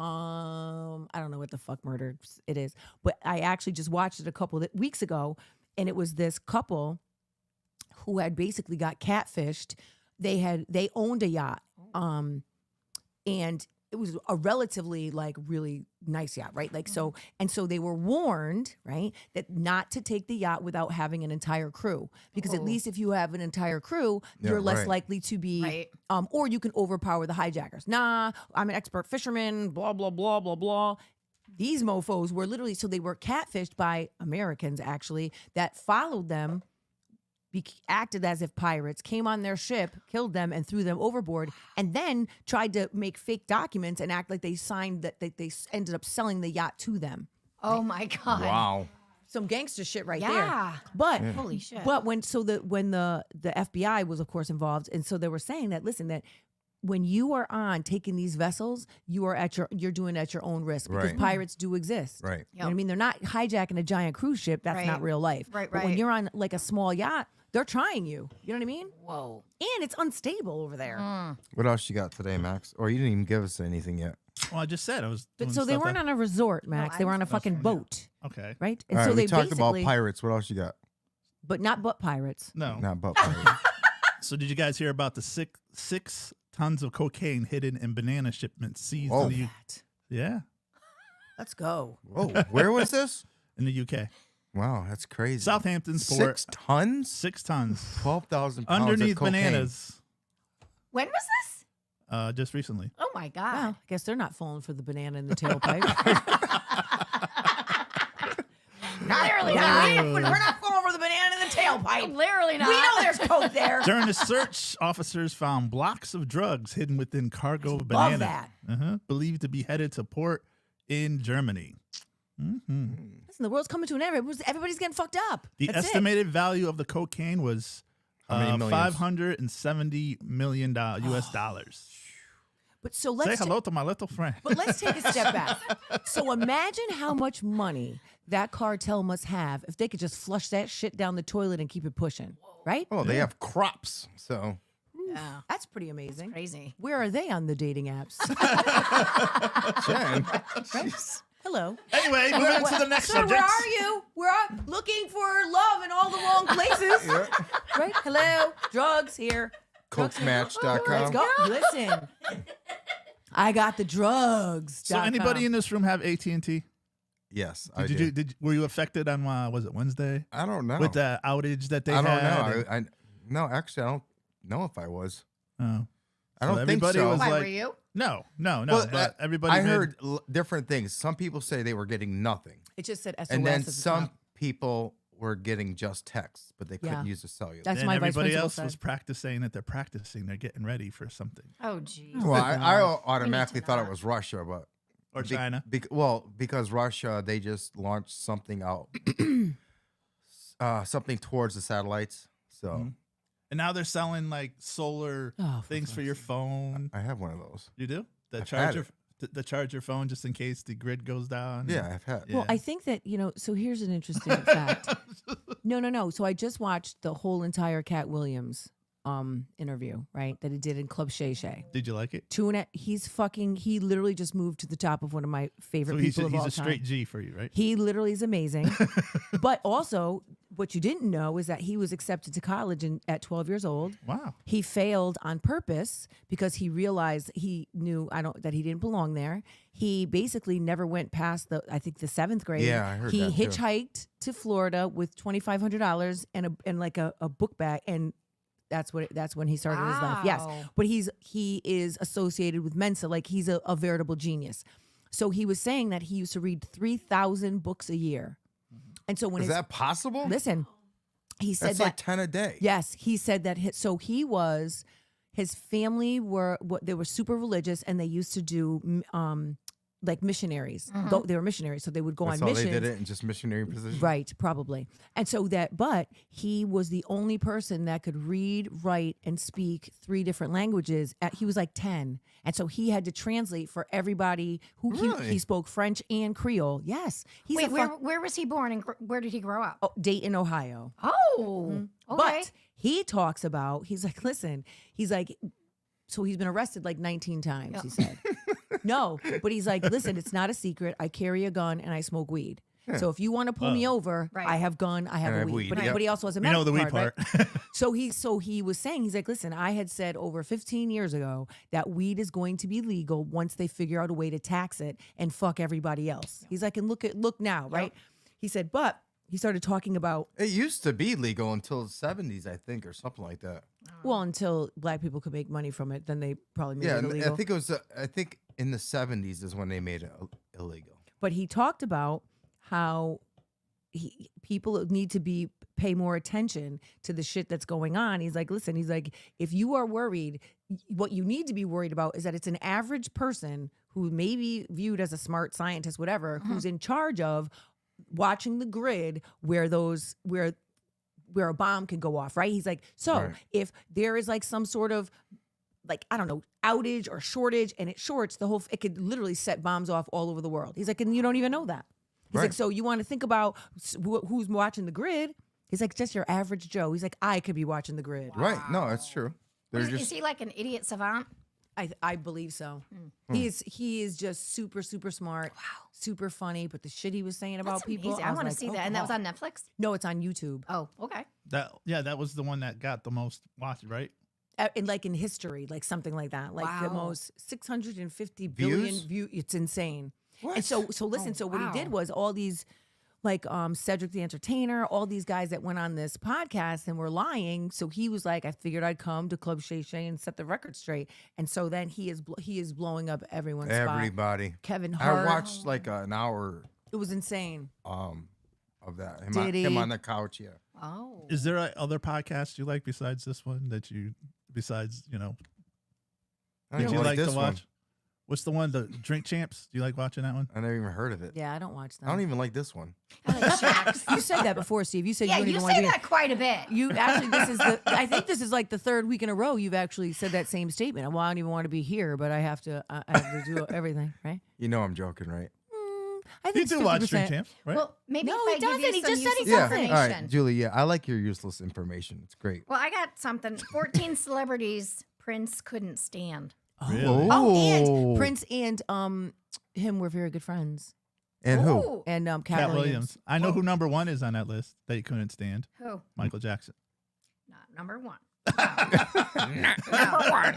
I don't know what the fuck murder it is, but I actually just watched it a couple of weeks ago, and it was this couple who had basically got catfished. They owned a yacht, and it was a relatively really nice yacht, right? So they were warned, right, that not to take the yacht without having an entire crew, because at Oh. least if you have an entire crew, Yeah, you're less right. likely to be, Right. or you can overpower the hijackers. Nah, I'm an expert fisherman, blah, blah, blah, blah, blah. These mofos were literally, so they were catfished by Americans actually that followed them, acted as if pirates, came on their ship, killed them, and threw them overboard, and then tried to make fake documents and act like they signed that they ended up selling the yacht to them. Oh my God. Wow. Some gangster shit right there. Yeah. But Holy shit. but when the FBI was of course involved, and so they were saying that that when you are on taking these vessels, you're doing it at your own risk because Right. pirates do exist. Right. You know what I mean? They're not hijacking a giant cruise ship. That's not Right. real life. Right, But when right. you're on a small yacht, they're trying you. You know what I mean? Whoa. And it's unstable over there. What else you got today, Max? Or you didn't even give us anything yet. Well, I just said I was. But doing so they stuff weren't that- on a resort, Max. I they were on a was- fucking Yeah. boat, Okay. right? All right, so we they talked about basically, pirates. What else you got? but not but pirates. No. Not about pirates. So did you guys hear about the six tons of cocaine hidden in banana shipments seized Oh. in the yeah Let's go. Oh, where was this? in the UK? Wow, that's crazy. Southampton's port. 6 tons? 6 tons 12,000 pounds underneath of cocaine. bananas. When was this? Just recently. Oh my God. Well, I guess they're not falling for the banana in the tailpipe. Clearly We're not. not falling for the banana in the tailpipe. Clearly not. We know there's coke there. During the search, officers found blocks of drugs hidden within cargo of Love banana. that. Believed to be headed to port in Germany. Listen, the world's coming to an end. Everybody's getting fucked up. The That's it. estimated value of the cocaine was How many millions? $570 million US dollars. But so Say let's hello to my little friend. but let's take a step back. So imagine how much money that cartel must have if they could just flush that shit down the toilet and keep it pushing, right? Oh, they have crops. So Yeah. That's pretty amazing. Crazy. Where are they on the dating apps? Jen, jeez. Hello. Anyway, moving to the next Sir, subject. where are you? We're looking for love in all the wrong places. Right? Hello. Drugs here. Cokematch.com. Let's go. Listen. I got the drugs. So anybody in this room have AT&T? Yes, I Did do. you were you affected on was it Wednesday I don't know. with the outage that they I don't had? know. No, actually, I don't know if I was. Oh. I So don't think everybody so. was Why like, were you? No, Well, but everybody I made- heard different things. Some people say they were getting nothing, It just said SOS and then at the some top. people were getting just texts, but they couldn't Yeah. use the cellular. That's and my vice everybody principal else said. was practicing that they're practicing. They're getting ready for something. Oh, geez. well, I We automatically need to thought it not. was Russia, but Or China. because Russia, they just launched something out, something towards the satellites. So Mhm. And now they're selling like solar Oh, things for your phone. I have one of those. You do? The I've had charger to charge your phone just in case the grid goes down. Yeah, I've had. Well, Yeah. I think that, so here's an interesting fact. No. So I just watched the whole entire Cat Williams interview, right? That he did in Club Shay Shay. Did you like it? He literally just moved to the top of one of my favorite So he's people of all a time. straight G for you, right? He literally is amazing. But also, what you didn't know is that he was accepted to college at 12 years old. Wow. He failed on purpose because he realized he knew that he didn't belong there. He basically never went past the 7th grade. Yeah, I heard he that too. hitchhiked to Florida with $2,500 and like a book bag, and that's when he started his life. Yes, Wow. but he is associated with Mensa, like he's a veritable genius. So he was saying that he used to read 3,000 books a year, and so when Is that possible? listen, he said That's that like 10 a day. yes, he said that his family they were super religious, and they used to do like missionaries. They were missionaries, so they would go That's on how missions. they did it in just missionary position. Right, probably. And so but he was the only person that could read, write, and speak 3 different languages. He was like 10. And so he had to translate for everybody who Really? he spoke French and Creole. Yes. He's Wait, a where was he born and where did he grow up? Dayton, Ohio. Oh, okay. But he talks about, he's like, so he's been arrested like 19 times, he said. No, but he's like, listen, it's not a secret. I carry a gun and I smoke weed. So if you want to pull me over, Right. I have gun, I have And a I have weed. weed, But, yep. but he also has a You know medical the weed card, part. right? So he was saying, he's like, listen, I had said over 15 years ago that weed is going to be legal once they figure out a way to tax it and fuck everybody else. He's like, and look now, right? He said, but he started talking about, It used to be legal until the 70s, I think, or something like that. well, until black people could make money from it, then they probably made Yeah, it and illegal. I think it was. I think in the 70s is when they made it illegal. But he talked about how people need to pay more attention to the shit that's going on. He's like, listen, if you are worried, what you need to be worried about is that it's an average person who may be viewed as a smart scientist, whatever, who's in charge of watching the grid where a bomb can go off, right? He's like, so Right. if there is like some sort of like, I don't know, outage or shortage and it shorts it could literally set bombs off all over the world. He's like, and you don't even know that. He's like, Right. so you want to think about who's watching the grid? He's like, just your average Joe. He's like, I could be watching the grid. Right? No, that's true. They're Is just he like an idiot savant? I believe so. Hmm. He is just super, super smart, super funny. But the shit he was saying about That's people, amazing. I was want to like, see oh, that. And that was God. on Netflix? No, it's on YouTube. Oh, okay. That was the one that got the most watched, right? In history, like something like that, like the Wow. most 650 billion Views? view. It's insane. What? And so listen. Oh, So what he did wow. was all these, like Cedric the Entertainer, all these guys that went on this podcast and were lying. So he was like, I figured I'd come to Club Shay Shay and set the record straight. And so then he is blowing up everyone's spot. everybody. Kevin I Hart. watched like an hour It was insane. of that. Did Him he? on the couch. Yeah. Oh. Is there other podcasts you like besides this one besides I did don't you like this to one. watch? What's the one? The Drink Champs. Do you like watching that one? I never even heard of it. Yeah, I don't watch them. I don't even like this one. I like Shaq's. You said that before, Steve. You said Yeah, you don't you even want say to be. that quite a bit. You actually, I think this is like the third week in a row you've actually said that same statement. Well, I don't even want to be here, but I have to do everything, right? You know I'm joking, right? I You think do watch Drink 50%. Champs, right? Well, maybe No, if he I give you doesn't. He some just said he useful doesn't. Yeah. All information. right, Julie. Yeah, I like your useless information. It's great. Well, I got something. 14 celebrities Prince couldn't stand. Really? Oh, and Prince and him were very good friends. And who? Ooh. And Cat Cat Williams. I know who number 1 is on that list that you couldn't stand. Who? Michael Jackson. Not number one. Number one.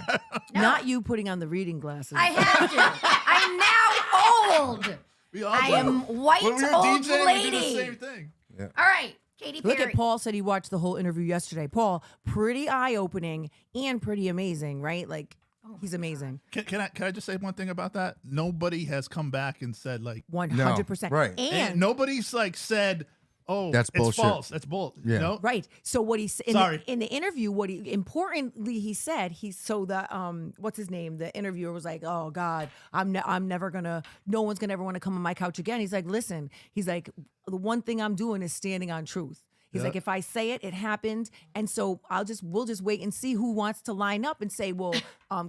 No. Not you putting on the reading glasses. I have to. I'm now old. We all I am white old lady. thing. All right, Katy Perry. Look at Paul said he watched the whole interview yesterday. Paul, pretty eye-opening and pretty amazing, right? Like, he's amazing. Can I just say one thing about that? Nobody has come back and said like 100%. right. and And nobody's like said, "Oh, That's it's bullshit." false. That's bull." Yeah. No? right. So what he said Sorry. in the interview, what he importantly he said, what's his name? The interviewer was like, "Oh God, I'm never gonna. No one's gonna ever want to come on my couch again." He's like, "Listen," he's like, "The one thing I'm doing is standing on truth." He's Yeah. like, if I say it, it happened, and so we'll just wait and see who wants to line up and say, well,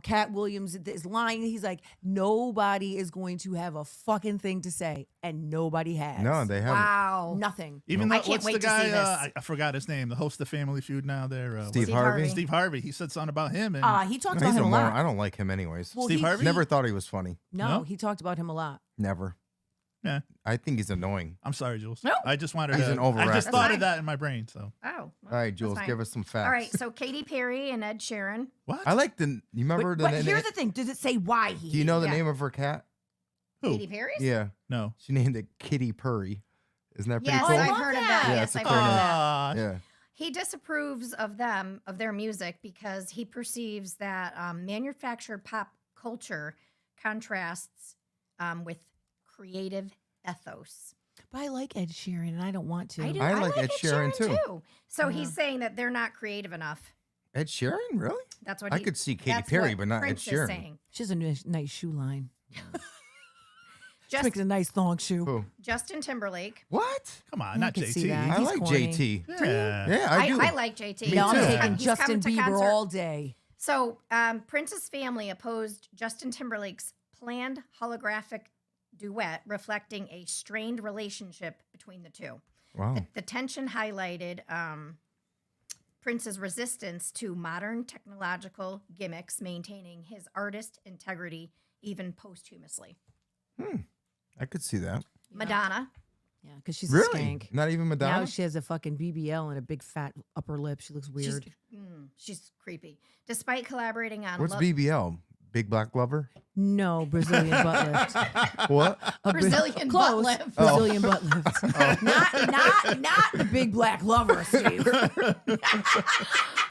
Cat Williams is lying. He's like, nobody is going to have a fucking thing to say, and nobody has. No, they haven't. Wow. Nothing. Even I though can't what's wait the to guy? see this. I forgot his name. The host of Family Feud now. There, Steve Steve Harvey. Harvey. Steve Harvey. He said something about him. And He talked He's about him a a lot. I don't like him anyways. Well, Steve he- Harvey? Never thought he was funny. No, No? he talked about him a lot. Never. Yeah. I think he's annoying. I'm sorry, Jules. No. I just wanted He's to. an I overactor. just That's thought fine. of that in my brain. So Oh. All right, Jules, give us some facts. All right, so Katy Perry and Ed Sheeran. what? I like the. You remember But the? here's the thing: does it say why he? Do you know the Yeah. name of her cat? Who? Katy Perry's? Yeah, No. she named it Kitty Purry. Isn't that pretty Yes, cool? I've love heard of that. that. Yeah, Yes, it's a I've cool heard of name. that. Yeah. He disapproves of their music, because he perceives that manufactured pop culture contrasts with creative ethos. But I like Ed Sheeran, and I don't want to. I do. I like Ed Sheeran, too. So he's saying that they're not creative enough. Ed Sheeran, really? That's what I could see Katy that's Perry, what but not Ed Prince is Sheeran. saying. She has a nice shoe line. She Just, makes a nice thong shoe. Who? Justin Timberlake. What? Come on, I not can see JT. that. I He's like corny. JT. Yeah. Yeah, I do. I like JT. Me Now I'm too. taking He's Justin coming to Bieber concert. all day. So Prince's family opposed Justin Timberlake's planned holographic duet, reflecting a strained relationship between the two. Wow. The tension highlighted Prince's resistance to modern technological gimmicks, maintaining his artist integrity even posthumously. I could see that. Madonna. Yeah, because she's a Really? skank. Not even Now Madonna? she has a fucking BBL and a big fat upper lip. She looks weird. She's creepy. Despite collaborating on What's BBL? Big Black Lover? No, Brazilian butt lift. What? A Brazilian butt close. lift. Brazilian butt lift. Not the big black lover, Steve.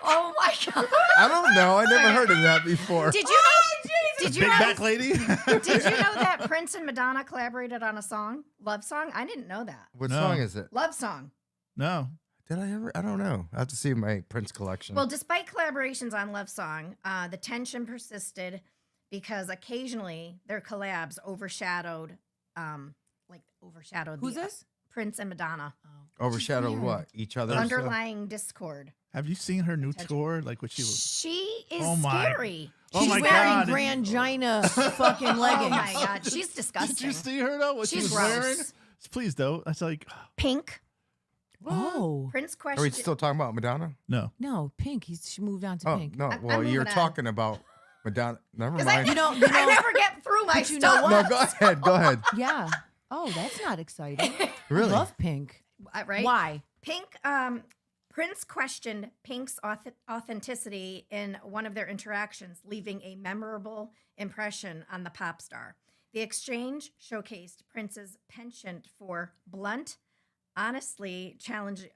Oh my God. I don't know. I never heard of that before. Did you know? Did you Big know? back lady. Did you know that Prince and Madonna collaborated on a song, love song? I didn't know that. What No. song is it? Love song. No. Did I ever? I don't know. I have to see my Prince collection. Well, despite collaborations on Love Song, the tension persisted because occasionally their collabs overshadowed Who's the, this? Prince and Madonna. Overshadowed weird. what? Each other? Underlying discord. Have you seen her new tour? Like what she was. She is Oh my- scary. Oh She's my wearing God. Grangina fucking leggings. Oh my God, she's disgusting. Did you see her though? What She's she was gross. wearing? Please don't. That's like Pink. Oh. Prince Are we questioned. still talking about Madonna? no. No, Pink. She moved on to Oh, Pink. no. I'm Well, you're moving on. talking about Madonna. Never Because I, mind. You know- I never get through my But you know stuff. what? No, go ahead. Go ahead. Yeah. Oh, that's not exciting. Really? I love Pink. Right? Why? Pink, Prince questioned Pink's authenticity in one of their interactions, leaving a memorable impression on the pop star. The exchange showcased Prince's penchant for blunt, honestly challenging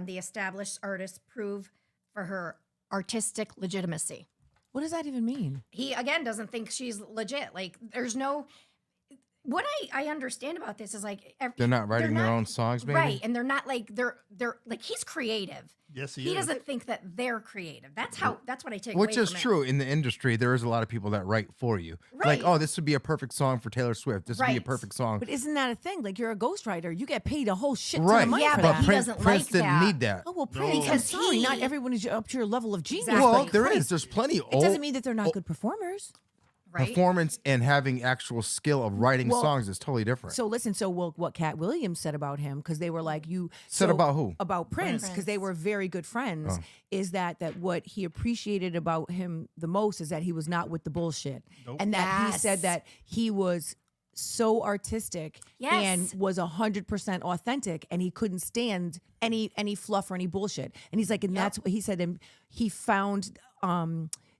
the established artist prove for her artistic legitimacy. What does that even mean? He again doesn't think she's legit. Like there's no what I understand about this is like They're not writing their not- own songs, maybe? right? And they're not like they're like he's creative. Yes, He doesn't think that they're creative. That's what I take. Which away is from it. true. In the industry, there is a lot of people that write for you. Like, Right. oh, this would be a perfect song for Taylor Swift. This would be a Right. perfect song. But isn't that a thing? Like you're a ghostwriter, you get paid a whole shit ton Right. of money Yeah, for but that. he Prince, doesn't Prince like didn't that. need that. Oh well, Prince. I'm Because sorry, not he- everyone is up to your level of genius. Exactly. Well, there Prince- is. There's plenty It old doesn't mean that they're not good performers. right? performance and having actual skill of writing Well, songs is totally different. So listen, what Cat Williams said about him, because they were like you Said about who? About Prince, because they were very good friends. Is that what he appreciated about him the most is that he was not with the bullshit, and that he said Yes. that he was so artistic and Yes. was 100% authentic, and he couldn't stand any fluff or any bullshit. And he's like, and that's what he said. And he found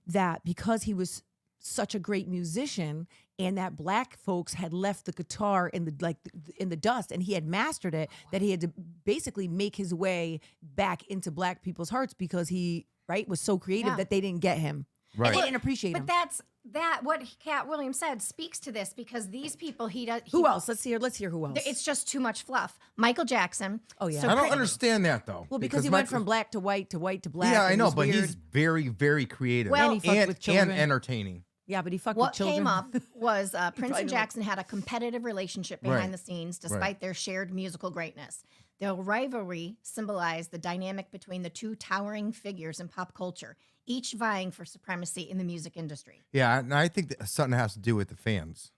that because he was such a great musician and that black folks had left the guitar in the dust and he had mastered it, that he had to basically make his way back into black people's hearts because he was so creative Yeah. that they didn't get him. Right. And they didn't appreciate But him. that what Cat Williams said speaks to this because these people he does. Who else? Let's hear who else. It's just too much fluff. Michael Jackson. Oh, yeah. So I don't Prin- understand that though. Well, because he went Michael- from black to white to white to black. Yeah, I and know, was but weird. he's very, very creative Well- And he fucked with children. and entertaining. Yeah, but he fucked What with children. came up was Prince probably and know. Jackson had a competitive relationship behind Right. the scenes despite their shared musical greatness. Their rivalry symbolized the dynamic between the two towering figures in pop culture, each vying for supremacy in the music industry. Yeah, and I think that something has to do with the fans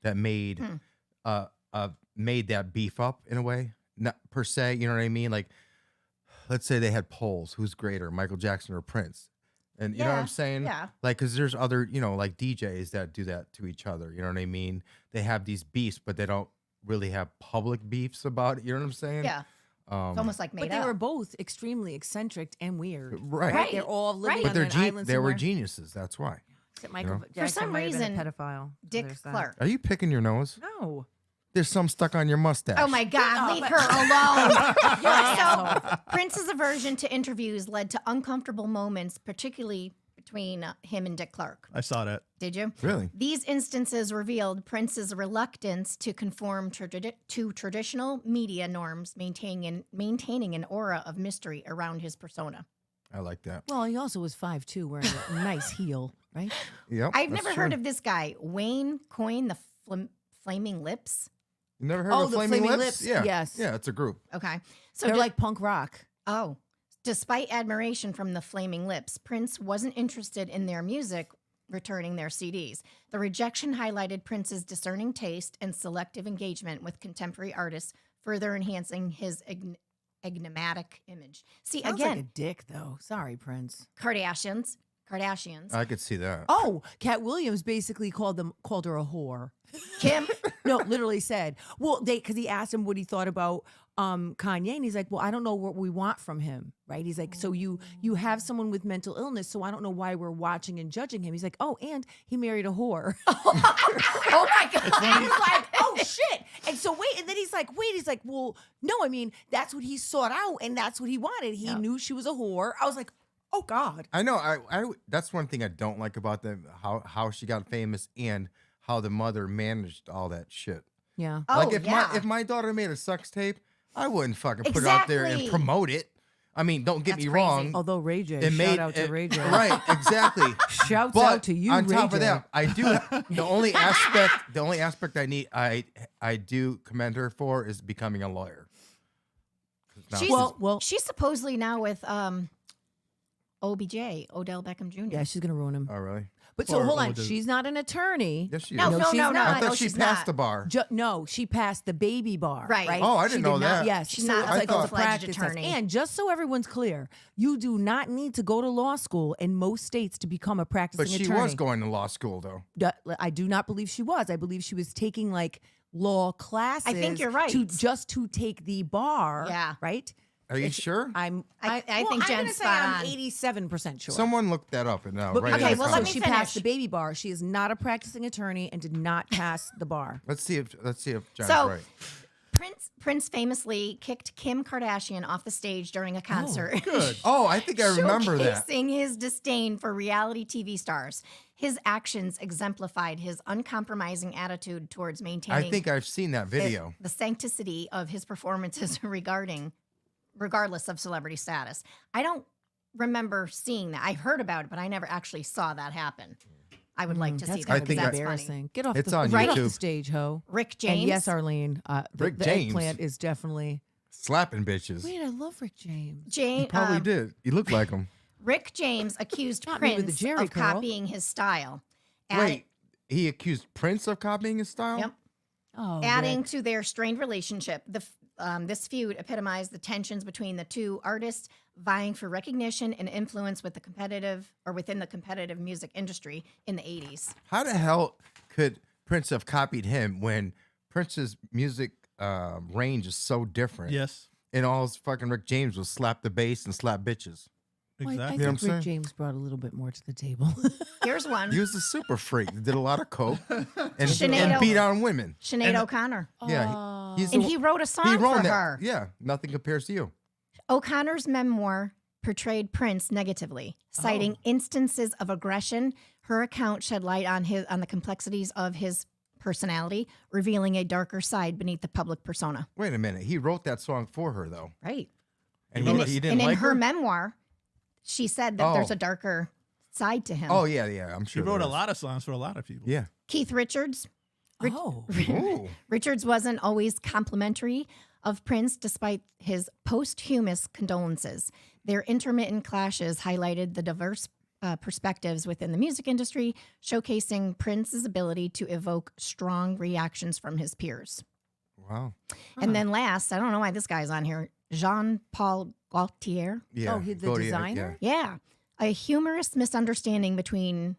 that made made that beef up in a way. Not per se, you know what I mean? Like, let's say they had polls: who's greater, Michael Jackson or Prince? And you know what I'm Yeah, saying? yeah. Like, because there's other, like DJs that do that to each other. You know what I mean? They have these beefs, but they don't really have public beefs about it. You know what I'm saying? Yeah. It's almost like made But they up. were both extremely eccentric and weird. Right. Right. They're all living Right. But on they're an island they were somewhere. geniuses. That's why. Except Michael know? Jackson some might have been a reason, pedophile. So Dick there's that. Clark. Are you picking your nose? No. There's some stuck on your mustache. Oh my God, leave her alone. So Prince's aversion to interviews led to uncomfortable moments, particularly between him and Dick Clark. I saw that. Did you? Really? These instances revealed Prince's reluctance to conform to traditional media norms, maintaining an aura of mystery around his persona. I like that. Well, he also was 5'2", wearing a nice heel, right? Yep. I've that's never true. heard of this guy, Wayne Coyne, the Flaming Lips. You never heard Oh, of the Flaming Flaming Lips? Lips, Yeah. yes. Yeah, it's a group. Okay, so They're like punk rock. oh, despite admiration from the Flaming Lips, Prince wasn't interested in their music, returning their CDs. The rejection highlighted Prince's discerning taste and selective engagement with contemporary artists, further enhancing his enigmatic image. See, Sounds again, like a dick, though. Sorry, Prince. Kardashians. I could see that. Oh, Cat Williams basically called her a whore. Kim. No, literally said, well, because he asked him what he thought about Kanye, and he's like, well, I don't know what we want from him, right? He's like, so you have someone with mental illness, so I don't know why we're watching and judging him. He's like, oh, and he married a whore. Oh my God. I was like, oh shit. And so and then he's like, well, no, I mean, that's what he sought out and that's what he wanted. He knew she was a whore. I was like, oh God. I know. I that's one thing I don't like about them. How she got famous and how the mother managed all that shit. Yeah. Oh, Like yeah. if my daughter made a sex tape, I wouldn't fucking put it out there and Exactly. promote it. I mean, don't get That's me crazy. wrong. Although Ray J, It shout out to Ray J. Right, exactly. Shouts But out to you, on Ray top J. of that, I do the only aspect I do commend her for is becoming a lawyer. 'Cause now She's, Well- she's supposedly now with OBJ, Odell Beckham Jr. Yeah, she's gonna ruin him. oh really? But so Or hold on, the- she's not an attorney. Yes, she No, is. no, she's no, not. no. I know thought she she's passed not. the bar. No, she passed the baby bar. Right. Oh, I She didn't know did not- that. Yes, She's so not it's a like a full-fledged practice test. attorney. And just so everyone's clear, you do not need to go to law school in most states to become a practicing But she attorney. was going to law school though. I do not believe she was. I believe she was taking like law classes. you're right. To take the bar. Yeah. Right. Are you sure? I think I'm Jen's gonna say spot I'm on. 87% sure. Someone looked that up and now But right. okay, in well, the let so me she finish. passed the baby bar. She is not a practicing attorney and did not pass the bar. Let's see if John's So, right. Prince famously kicked Kim Kardashian off the stage during a concert. Good. Oh, I think I remember that. Showcasing his disdain for reality TV stars. His actions exemplified his uncompromising attitude towards maintaining I think I've seen that video. the sanctity of his performances regardless of celebrity status. I don't remember seeing that. I heard about it, but I never actually saw that happen. I would like to see That's that. I kind think of that's embarrassing. Get off It's the on get off the YouTube. stage, ho. Rick James. And yes, Arlene, Rick the James. eggplant is definitely. Slapping bitches. Wait, I love Rick James. He probably did. You look like him. Rick James accused Not me with the Prince Jerry of curl. copying his style. Wait, he accused Prince of copying his style? Yep. Oh, Adding Rick. to their strained relationship, this feud epitomized the tensions between the two artists vying for recognition and influence within the competitive music industry in the 80s. How the hell could Prince have copied him when Prince's music range is so different? Yes. And all his fucking Rick James was slap the bass and slap bitches. Well, I Exactly. You know what I'm think Rick saying? James brought a little bit more to the table. Here's one. He was a super freak. Did a lot of coke and Sinead beat on women. Sinead O'Connor. Yeah, he's And the- he wrote a song he wrote for that. her. Yeah, nothing compares to you. O'Connor's memoir portrayed Prince negatively, citing instances of aggression. Her account shed light on the complexities of his personality, revealing a darker side beneath the public persona. Wait a minute. He wrote that song for her though, Right. and wrote he it- didn't And in like her her. memoir, she said that there's Oh. a darker side to him. Oh yeah, I'm She sure. wrote there a is. lot of songs for a lot of people. Yeah. Keith Richards. Oh, Ooh. Richards wasn't always complimentary of Prince despite his posthumous condolences. Their intermittent clashes highlighted the diverse perspectives within the music industry, showcasing Prince's ability to evoke strong reactions from his peers. Wow. And then last, I don't know why this guy's on here, Jean-Paul Gaultier. Yeah. he the Gaultier, designer? Yeah. A humorous misunderstanding between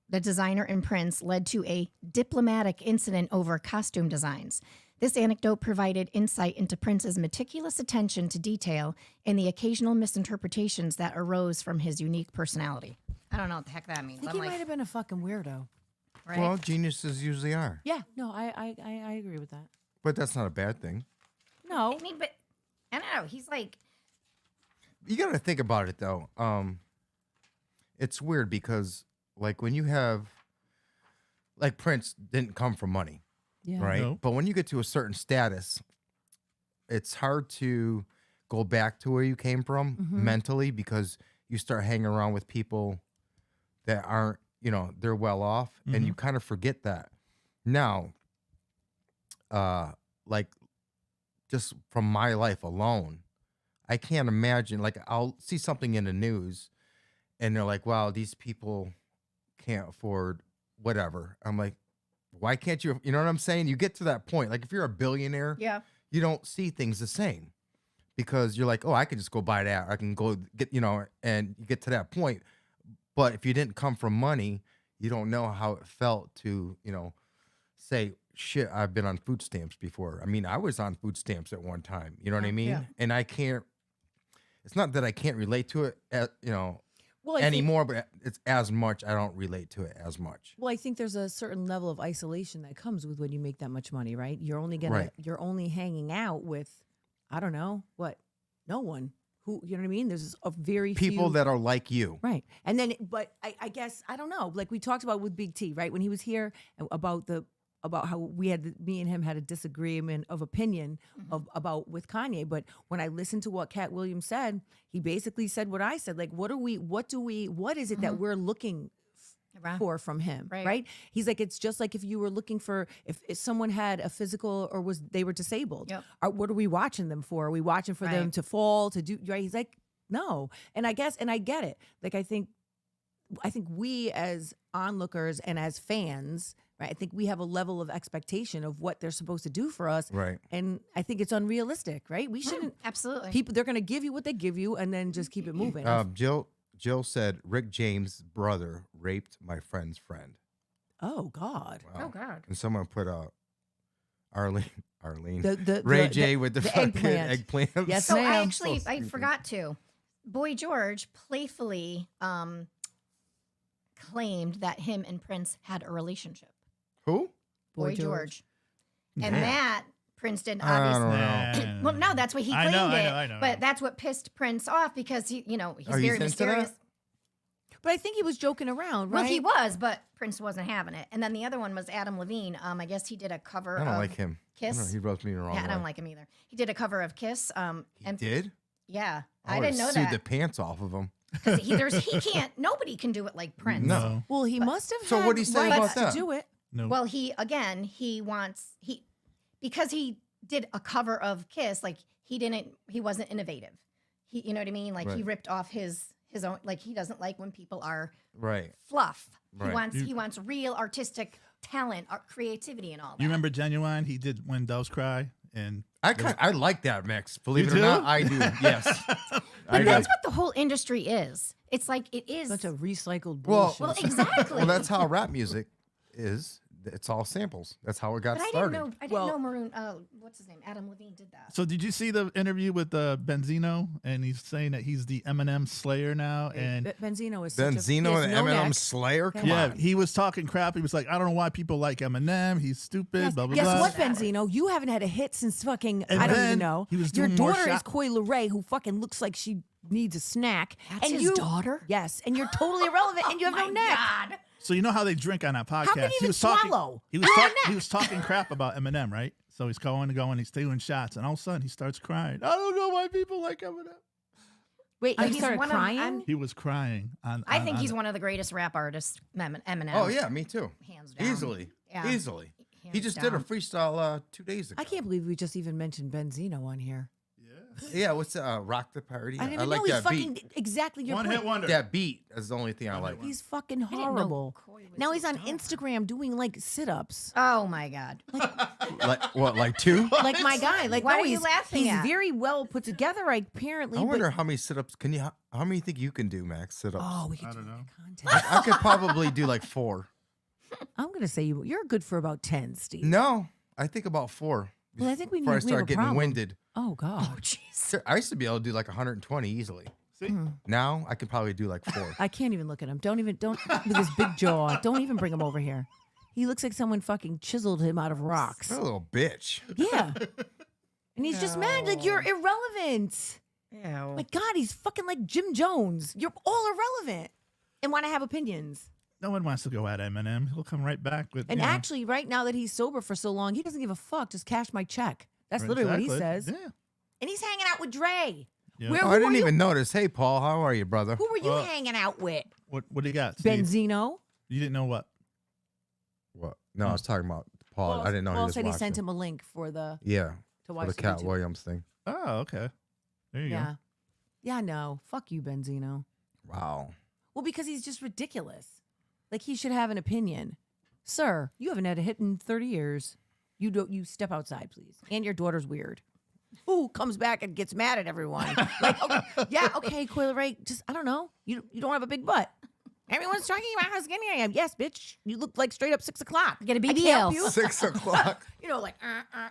the designer and Prince led to a diplomatic incident over costume designs. This anecdote provided insight into Prince's meticulous attention to detail and the occasional misinterpretations that arose from his unique personality. I don't know what the heck that I means. think I'm he like, might have been a fucking weirdo. right? Well, geniuses usually are, Yeah, no, I agree with that. but that's not a bad thing. No, I mean, but I don't know. He's like, You got to think about it though. It's weird because like when you have, like Prince didn't come from money, yeah, right? No. But when you get to a certain status, it's hard to go back to where you came from mentally because you start hanging around with people that aren't, they're well off, and you kind of forget that. Now, like just from my life alone, I can't imagine, like I'll see something in the news and they're like, wow, these people can't afford whatever. I'm like, why can't you? You know what I'm saying? You get to that point. Like if you're a billionaire, yeah, you don't see things the same because you're like, oh, I could just go buy that. I can go get, and you get to that point. But if you didn't come from money, you don't know how it felt to, say, shit, I've been on food stamps before. I mean, I was on food stamps at one time. You know what I mean? Yeah. And I can't, it's not that I can't relate to it, well, I think- anymore, but it's as much, I don't relate to it as much. Well, I think there's a certain level of isolation that comes with when you make that much money, right? You're only hanging out with, I don't know what, no one who, you know what I mean? There's a very People few, that are like you. right. And then, but I guess, I don't know, like we talked about with Big T, right? When he was here about how me and him had a disagreement of opinion about with Kanye. But when I listened to what Cat Williams said, he basically said what I said. Like, what is it that we're looking Right. for from him? Right. Right. He's like, it's just like if you were looking for, if someone had a physical or they were disabled, Yep. what are we watching them for? Are we watching for them Right. to fall, to do, right? He's like, no. And I get it. Like, I think we as onlookers and as fans, right, I think we have a level of expectation of what they're supposed to do for us. Right. And I think it's unrealistic, right? We shouldn't, absolutely. they're going to give you what they give you and then just keep it moving. Jill said Rick James' brother raped my friend's friend. Oh, God. Wow. Oh, God. And someone put Arlene, The Ray J with the fucking eggplant. eggplant. Yes, So I ma'am. actually, I stupid. forgot to. Boy George playfully claimed that him and Prince had a relationship. Who? Boy George. And Yeah. that Prince didn't I obviously. don't know. Well, no, that's what he I claimed know, I it. know, I know. But that's what pissed Prince off because he's Are you very into that? mysterious. But I think he was joking around, right? Well, he was, but Prince wasn't having it. And then the other one was Adam Levine. I guess he did a cover I don't of like him. I don't know, Kiss. he rubs me the wrong Yeah, I don't way. like him either. He did a cover of Kiss. He did? Yeah, I would've didn't know sued that. the pants off of him. 'Cause he can't. Nobody can do it like Prince. No. Well, he must have So had what'd he say rights about that? to do it. No. Well, because he did a cover of Kiss. Like he wasn't innovative. You know what I mean? Like he Right. ripped off his own. Like he doesn't like when people are Right. fluff. Right. He wants real artistic talent, creativity, and all that. You remember Genuine? He did When Doves Cry, and I like that mix. Believe You it or not, do? I do. Yes. But I that's do. what the whole industry is. It's like it is. Such a recycled Well- bullshit. Well, exactly. Well, that's how rap music is. It's all samples. That's how it got But I started. didn't know. I didn't Well- know Maroon. What's his name? Adam Levine did that. so did you see the interview with Benzino? And he's saying that he's the Eminem Slayer now, and Benzino is such Benzino he has and no Eminem neck. Slayer? Come yeah, on. he was talking crap. He was like, I don't know why people like Eminem. He's stupid. Yes. Blah blah Guess blah. what, Benzino? You haven't had a hit since fucking And I don't then even know. he was Your doing more daughter is shot- Coi Leray, who fucking looks like she needs a snack. That's and his you, daughter? Yes, and you're totally irrelevant, and you have Oh no my neck. God. So you know how they drink on that podcast? can you he even was talking, swallow? He was, How talk- is that? he was talking crap about Eminem, right? So he's going and going. He's doing shots, and all of a sudden he starts crying. I don't know why people like Eminem. Wait, He's he started one of- crying. I'm- He was crying. I think he's one of the greatest rap artists, Eminem. Oh yeah, me too. Hands down. Easily. Yeah. Easily. He Hands just did a down. freestyle 2 days ago. I can't believe we just even mentioned Benzino on here. Yeah, what's Rock the Parody? I didn't even like know he's that fucking beat. exactly your One point. hit wonder. That beat is the only thing I like. He's fucking didn't know horrible. Coi was Now his he's on daughter. Instagram doing like sit-ups. Oh my God. Like what? Like 2? Like my guy. Like What no, are you he's, laughing he's at? very well put together, apparently. I but- wonder how many sit-ups can you? How many think you can do, Max? Sit-ups. Oh, we could I do don't know. content. I could probably do like 4. I'm gonna say you're good for about 10, Steve. No, I think about 4. Well, I think we before I need- we have start a getting problem. winded. Oh God. Jeez. I used to be able to do like 120 easily. See? Now I could probably do like 4. I can't even look at him. Don't with his big jaw. Don't even bring him over here. He looks like someone fucking chiseled him out of rocks. What a little bitch. Yeah. And he's just mad. Like you're irrelevant. Ew. My God, he's fucking like Jim Jones. You're all irrelevant and want to have opinions. No one wants to go at Eminem. He'll come right back with. And you know, actually, right now that he's sober for so long, he doesn't give a fuck. Just cash my check. That's literally what he exactly. says. Yeah. And he's hanging out with Dre. Yeah. Where Oh, who I were didn't you? even notice. Hey, Paul, how are you, brother? Who were you Well, hanging out with? What do you got? Steve? Benzino. You didn't know what? What? No, I was talking about Paul. I didn't know Paul he was said watching. he sent him a link for the Yeah, to watch for the Cat YouTube. Williams thing. Oh, okay. There you Yeah. Yeah, no. Fuck you, Benzino. Wow. Well, because he's just ridiculous. Like he should have an opinion. Sir, you haven't had a hit in 30 years. You step outside, please. And your daughter's weird. Who comes back and gets mad at everyone? Like, okay, yeah, okay, Coi Leray, just I don't know. You don't have a big butt. Everyone's talking about how skinny I am. Yes, bitch. You look like straight up 6 o'clock. Get a I can't BBL. help you. 6 o'clock. You know, like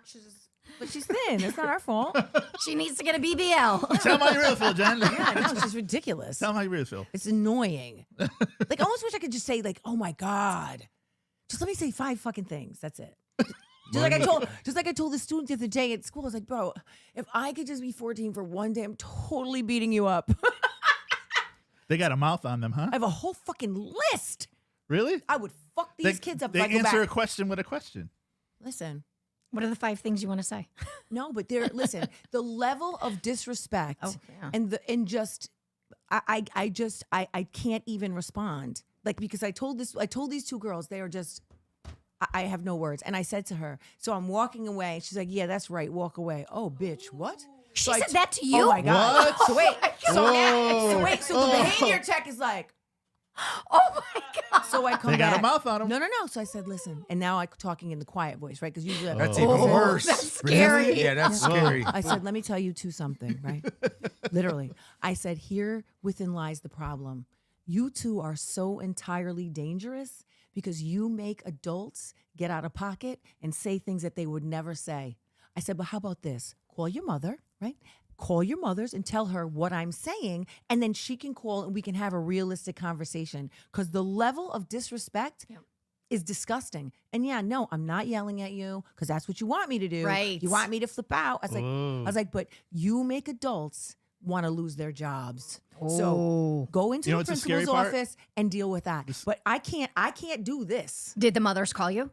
she's just, but she's thin. It's not our fault. She needs to get a BBL. go. Tell me how you really feel, Jen. Yeah, I know. She's ridiculous. Tell me how you really feel. It's annoying. Like, I almost wish I could just say, like, oh my God. Just let me say 5 fucking things. That's it. Just like I told the student the other day at school, I was like, bro, if I could just be 14 for one day, I'm totally beating you up. They got a mouth on them, huh? I have a whole fucking list. Really? I would fuck these kids up They if I go answer a back. question with a question. Listen. What are the 5 things you want to say? No, but listen, the level of disrespect Oh, yeah. and just I can't even respond. Like because I told these 2 girls, they are just I have no words. And I said to her, so I'm walking away. She's like, yeah, that's right. Walk away. Oh, bitch, what? She So I said t- that to you? Oh my God. What? So wait. Whoa. So the behavior check is like, Oh my God. so I come They got back. a mouth on them. No. So I said, listen. And now I'm talking in the quiet voice, right? Because usually I That's Oh. even Oh, worse. that's scary. Yeah, that's scary. I said, let me tell you something, right? Literally. I said, here within lies the problem. You two are so entirely dangerous because you make adults get out of pocket and say things that they would never say. I said, but how about this? Call your mother, right? Call your mothers and tell her what I'm saying, and then she can call and we can have a realistic conversation. Because the level of disrespect is disgusting. And yeah, no, I'm not yelling at you because that's what you want me to do. Right. You want me to flip out. I Whoa. was like, but you make adults want to lose their jobs. Oh. So go into You know the what's the scary principal's part? office and deal with that. But I can't do this. Did the mothers call you?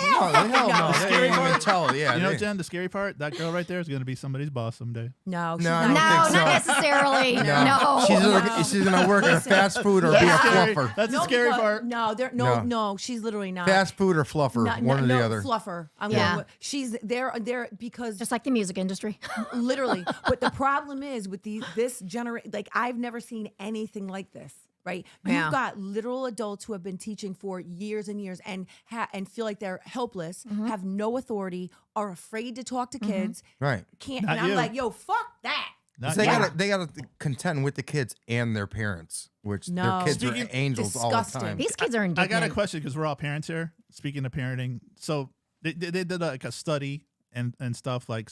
No, hell no. The They scary didn't even part- tell. Yeah, You know, they- Jen, the scary part, that girl right there is going to be somebody's boss someday. No, she's No, I not. don't No, think not so. necessarily. No. She's gonna work at a fast food or be a Scary. fluffer. That's the No, scary because- part. No, No. no, she's literally not. Fast food or fluffer, one or the other. Fluffer. I'm Yeah. going with, she's there because Just like the music industry. literally. But the problem is with this generation, like I've never seen anything like this. Right, Yeah. you've got literal adults who have been teaching for years and years, and feel like they're helpless, have no authority, are afraid to talk to kids. Right. Can't, Not and I'm you. like, yo, fuck that. Not They yet. gotta contend with the kids and their parents, which No. their kids Speaking- are angels all the Disgusting. time. These kids are I indignant. got a question because we're all parents here. Speaking of parenting, so they did like a study and stuff like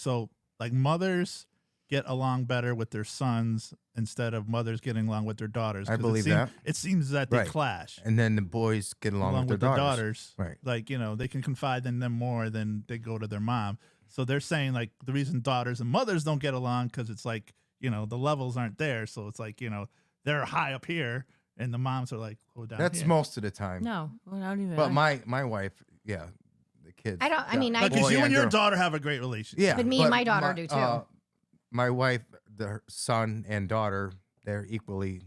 mothers get along better with their sons instead of mothers getting along with their daughters. I 'cause believe that. It seems that they Right. clash And then the boys get along with their daughters. Right. Like, they can confide in them more than they go to their mom. So they're saying like the reason daughters and mothers don't get along because it's like, the levels aren't there. So it's like, they're high up here and the moms are like, oh, down That's here. most of the time. No, well, I don't even. But my wife, yeah, the kids. I mean, I- Like, because boy you and your girl. daughter have a great relationship. Yeah, But me and my daughter do, too. My wife, her son and daughter, they're equally,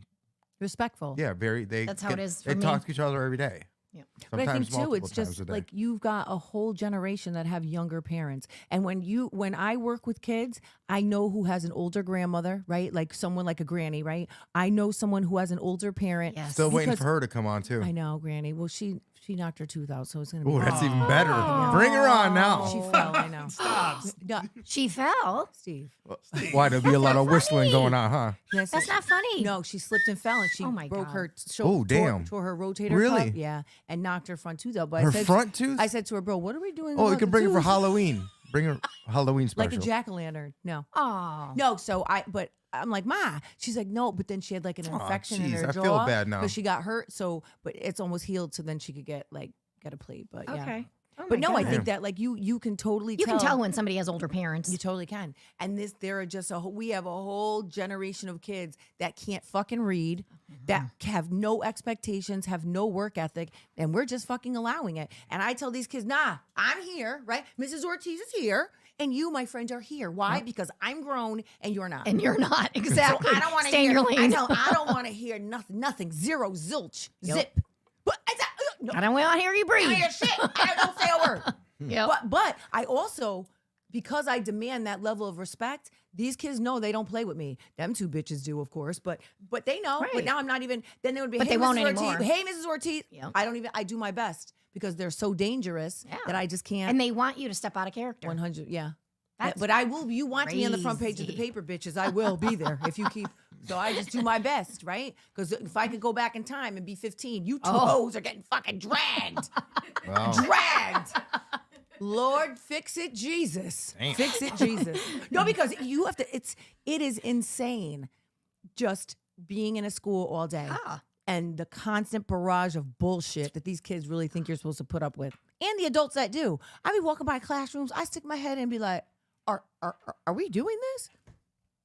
respectful. yeah, very. That's how it is for They me. talk to each other every day. Yeah. But I think Sometimes too, multiple it's times just a day. like you've got a whole generation that have younger parents. And when I work with kids, I know who has an older grandmother, right? Like someone like a granny, right? I know someone who has an older parent. Yes. Still waiting because- for her to come on too. I know, granny. Well, she knocked her tooth out, so it's gonna be. Oh, that's even Aw. better. Bring her on now. She fell. I know. Stop. No, She fell. Steve. Why there'll be a lot of whistling going on, huh? Yes, That's not funny. No, she slipped and fell, and she Oh my broke God. her. Oh, damn. Tore her rotator Really? cuff. Yeah, and knocked her front tooth out. But Her I said, front tooth? I said to her, bro, what are we doing? Oh, you about can the bring her for tooth?" Halloween. Bring her Halloween Like special. a jack-o'-lantern. No. Oh. No, but I'm like, Ma. She's like, no, but then she had like an infection in jeez, her I jaw. feel bad now. Because she got hurt, but it's almost healed, so then she could get a plate. But yeah. Okay. Oh But my no, I God. think that like you can totally you can tell when somebody has older parents. you totally can. And there are just we have a whole generation of kids that can't fucking read, that have no expectations, have no work ethic, and we're just fucking allowing it. And I tell these kids, nah, I'm here, right? Mrs. Ortiz is here, and you, my friend, are here. Why? Because I'm grown and you're not. And you're not. Exactly. So I don't want to Stay in hear. your lane. I don't want to hear nothing. Zero, zilch, Yep. zip. But no, I don't want to hear you I breathe. don't hear shit. I don't say a word. Yep. But I also, because I demand that level of respect, these kids know they don't play with me. Them two bitches do, of course, but they know. But Right. now I'm not even. Then they would be. But Hey, they won't Mrs. anymore. Ortiz. Hey, Mrs. Ortiz. Yep. I do my best because they're so dangerous Yeah. that I just can't. And they want you to step out of character. 100. Yeah. That's But I will. You want me on the front page of the crazy. paper, bitches? I will be there if you keep. So I just do my best, right? Because if I could go back in time and be 15, you two hoes are getting fucking dragged. Wow. Dragged. Lord, fix it, Jesus. Damn. Fix it, Jesus. No, because you have to. It is insane, just being in a school all day Yeah. and the constant barrage of bullshit that these kids really think you're supposed to put up with, and the adults that do. I be walking by classrooms, I stick my head in and be like, "Are we doing this?"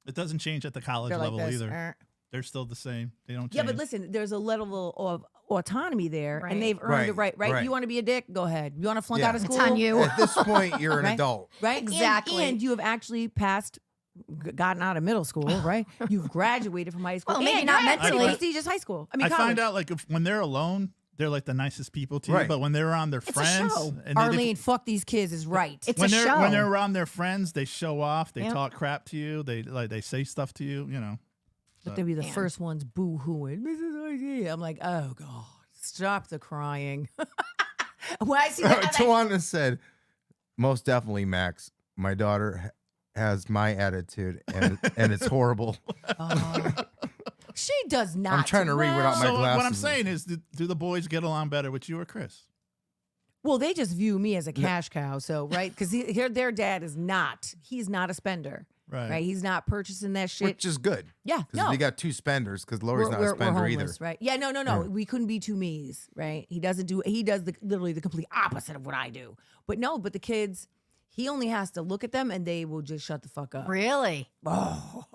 It doesn't change at the college They're like level this, either. They're still the same. They don't change. Yeah, but listen, there's a level of autonomy there, Right. and they've earned the right. Right. You want to be a dick? Go ahead. You want to flunk Yeah. out of It's school? on you. At this point, you're an Right? adult. Right? Exactly. And you have actually gotten out of middle school, right? You've graduated from high school. Well, maybe and not you're at mentally. prestigious high school. I mean, I college. find out like when they're alone, they're like the nicest people to you. Right. But when they're around their a friends, show. and Arlene, fuck these kids is right. It's when a they're show. when they're around their friends, they show off. They Yep. talk crap to you. They say stuff to you. You know. But they'll be the Man. first ones boo-hooing. Mrs. Ortiz. I'm like, oh, God, stop the crying. When I see that, I'm like, Tawana said, "Most definitely, Max. My daughter has my attitude, and it's horrible." she does not. I'm trying to read without my So what I'm glasses. saying is, do the boys get along better with you or Chris? Well, they just view me as a cash cow. So, right? Because their dad is not. He's not a spender. Right. He's not purchasing that shit. which is good. Yeah, Because no. you got two spenders. Because Lori's not a spender either. homeless, right? Yeah, no. Yeah. We couldn't be two me's, right? He does literally the complete opposite of what I do. But the kids, he only has to look at them and they will just shut the fuck up. Really? Oh.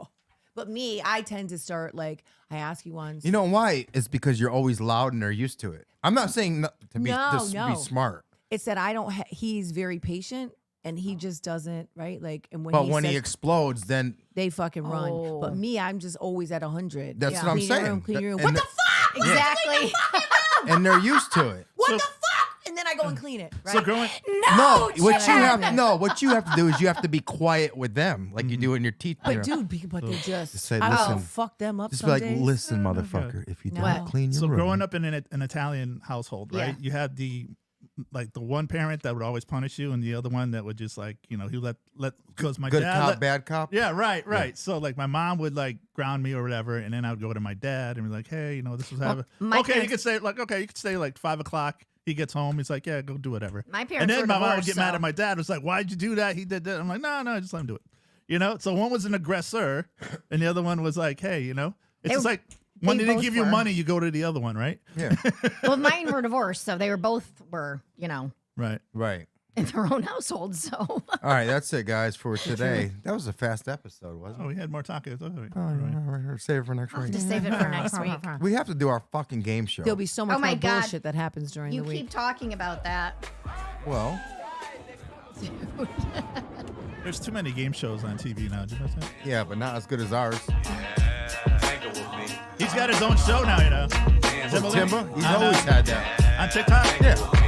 But me, I tend to start like, I ask you once. You know why? It's because you're always loud and they're used to it. I'm not saying to be No. be smart, It's that I don't. He's very patient, and he just doesn't right. And when but he when he says, explodes, then they fucking run. Oh. But me, I'm just always at 100. that's what I'm Clean your saying. room, clean your room. And What the fuck? Exactly. and they're used to it. What So- the fuck? And then I go and clean it. Right. So growing, No, what you have Chad. what you have to do is you have to be quiet with them, like you do in your teeth. you know. But dude, but they just say, I will listen. fuck them up. Just some be like, days. listen, motherfucker, if you don't No. clean your so room. growing up in an Italian household, right? Yeah. You had the one parent that would always punish you, and the other one that would just like, he let because my good dad cop, let- bad cop. Yeah, right. So like my mom would like ground me or whatever, and then I would go to my dad and be like, hey, this was happening. my Okay, you parents- could stay like 5 o'clock. He gets home, he's like, yeah, go do whatever. My And parents then were my mom would divorced, get mad so- at my dad. It's like, why'd you do that? He did that. I'm like, no, just let him do it. So one was an aggressor, and the other one was like, hey, it's just like when they they didn't both give you were. money, you go to the other one, right? Yeah, Well, mine were divorced, so they were both Right. right. in their own households. So All right, that's it, guys, for today. That was a fast episode, wasn't Oh, it? we had more tacos. Oh, Oh, all right, save it for next I'll have week. to save it for next week. We have to do our fucking game show. There'll be so much Oh my more God. bullshit that happens during You the week. keep talking about that. Well, There's too many game shows on TV now. Did you know that? yeah, but not as good as ours. He's got his own show now, Timba, he's On, always had that. on TikTok. Yeah.